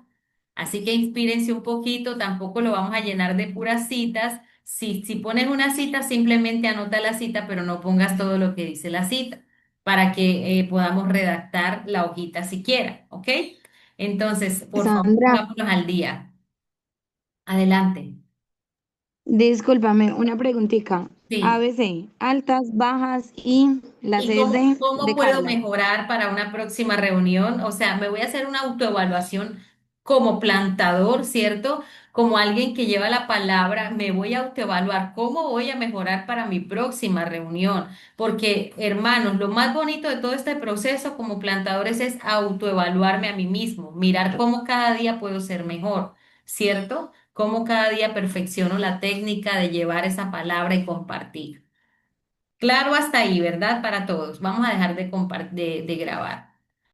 Así que inspírense un poquito, tampoco lo vamos a llenar de puras citas. Si pones una cita, simplemente anota la cita, pero no pongas todo lo que dice la cita, para que podamos redactar la hojita siquiera, ¿ok? Entonces, por favor, Sandra, pongámonos al día. Adelante. discúlpame, una preguntita. Sí. ABC, altas, bajas y la ¿Y C es cómo de puedo Carla. mejorar para una próxima reunión? O sea, me voy a hacer una autoevaluación como plantador, ¿cierto? Como alguien que lleva la palabra, me voy a autoevaluar cómo voy a mejorar para mi próxima reunión. Porque, hermanos, lo más bonito de todo este proceso como plantadores es autoevaluarme a mí mismo, mirar cómo cada día puedo ser mejor, ¿cierto? Cómo cada día perfecciono la técnica de llevar esa palabra y compartir. Claro, hasta ahí, ¿verdad? Para todos. Vamos a dejar de grabar.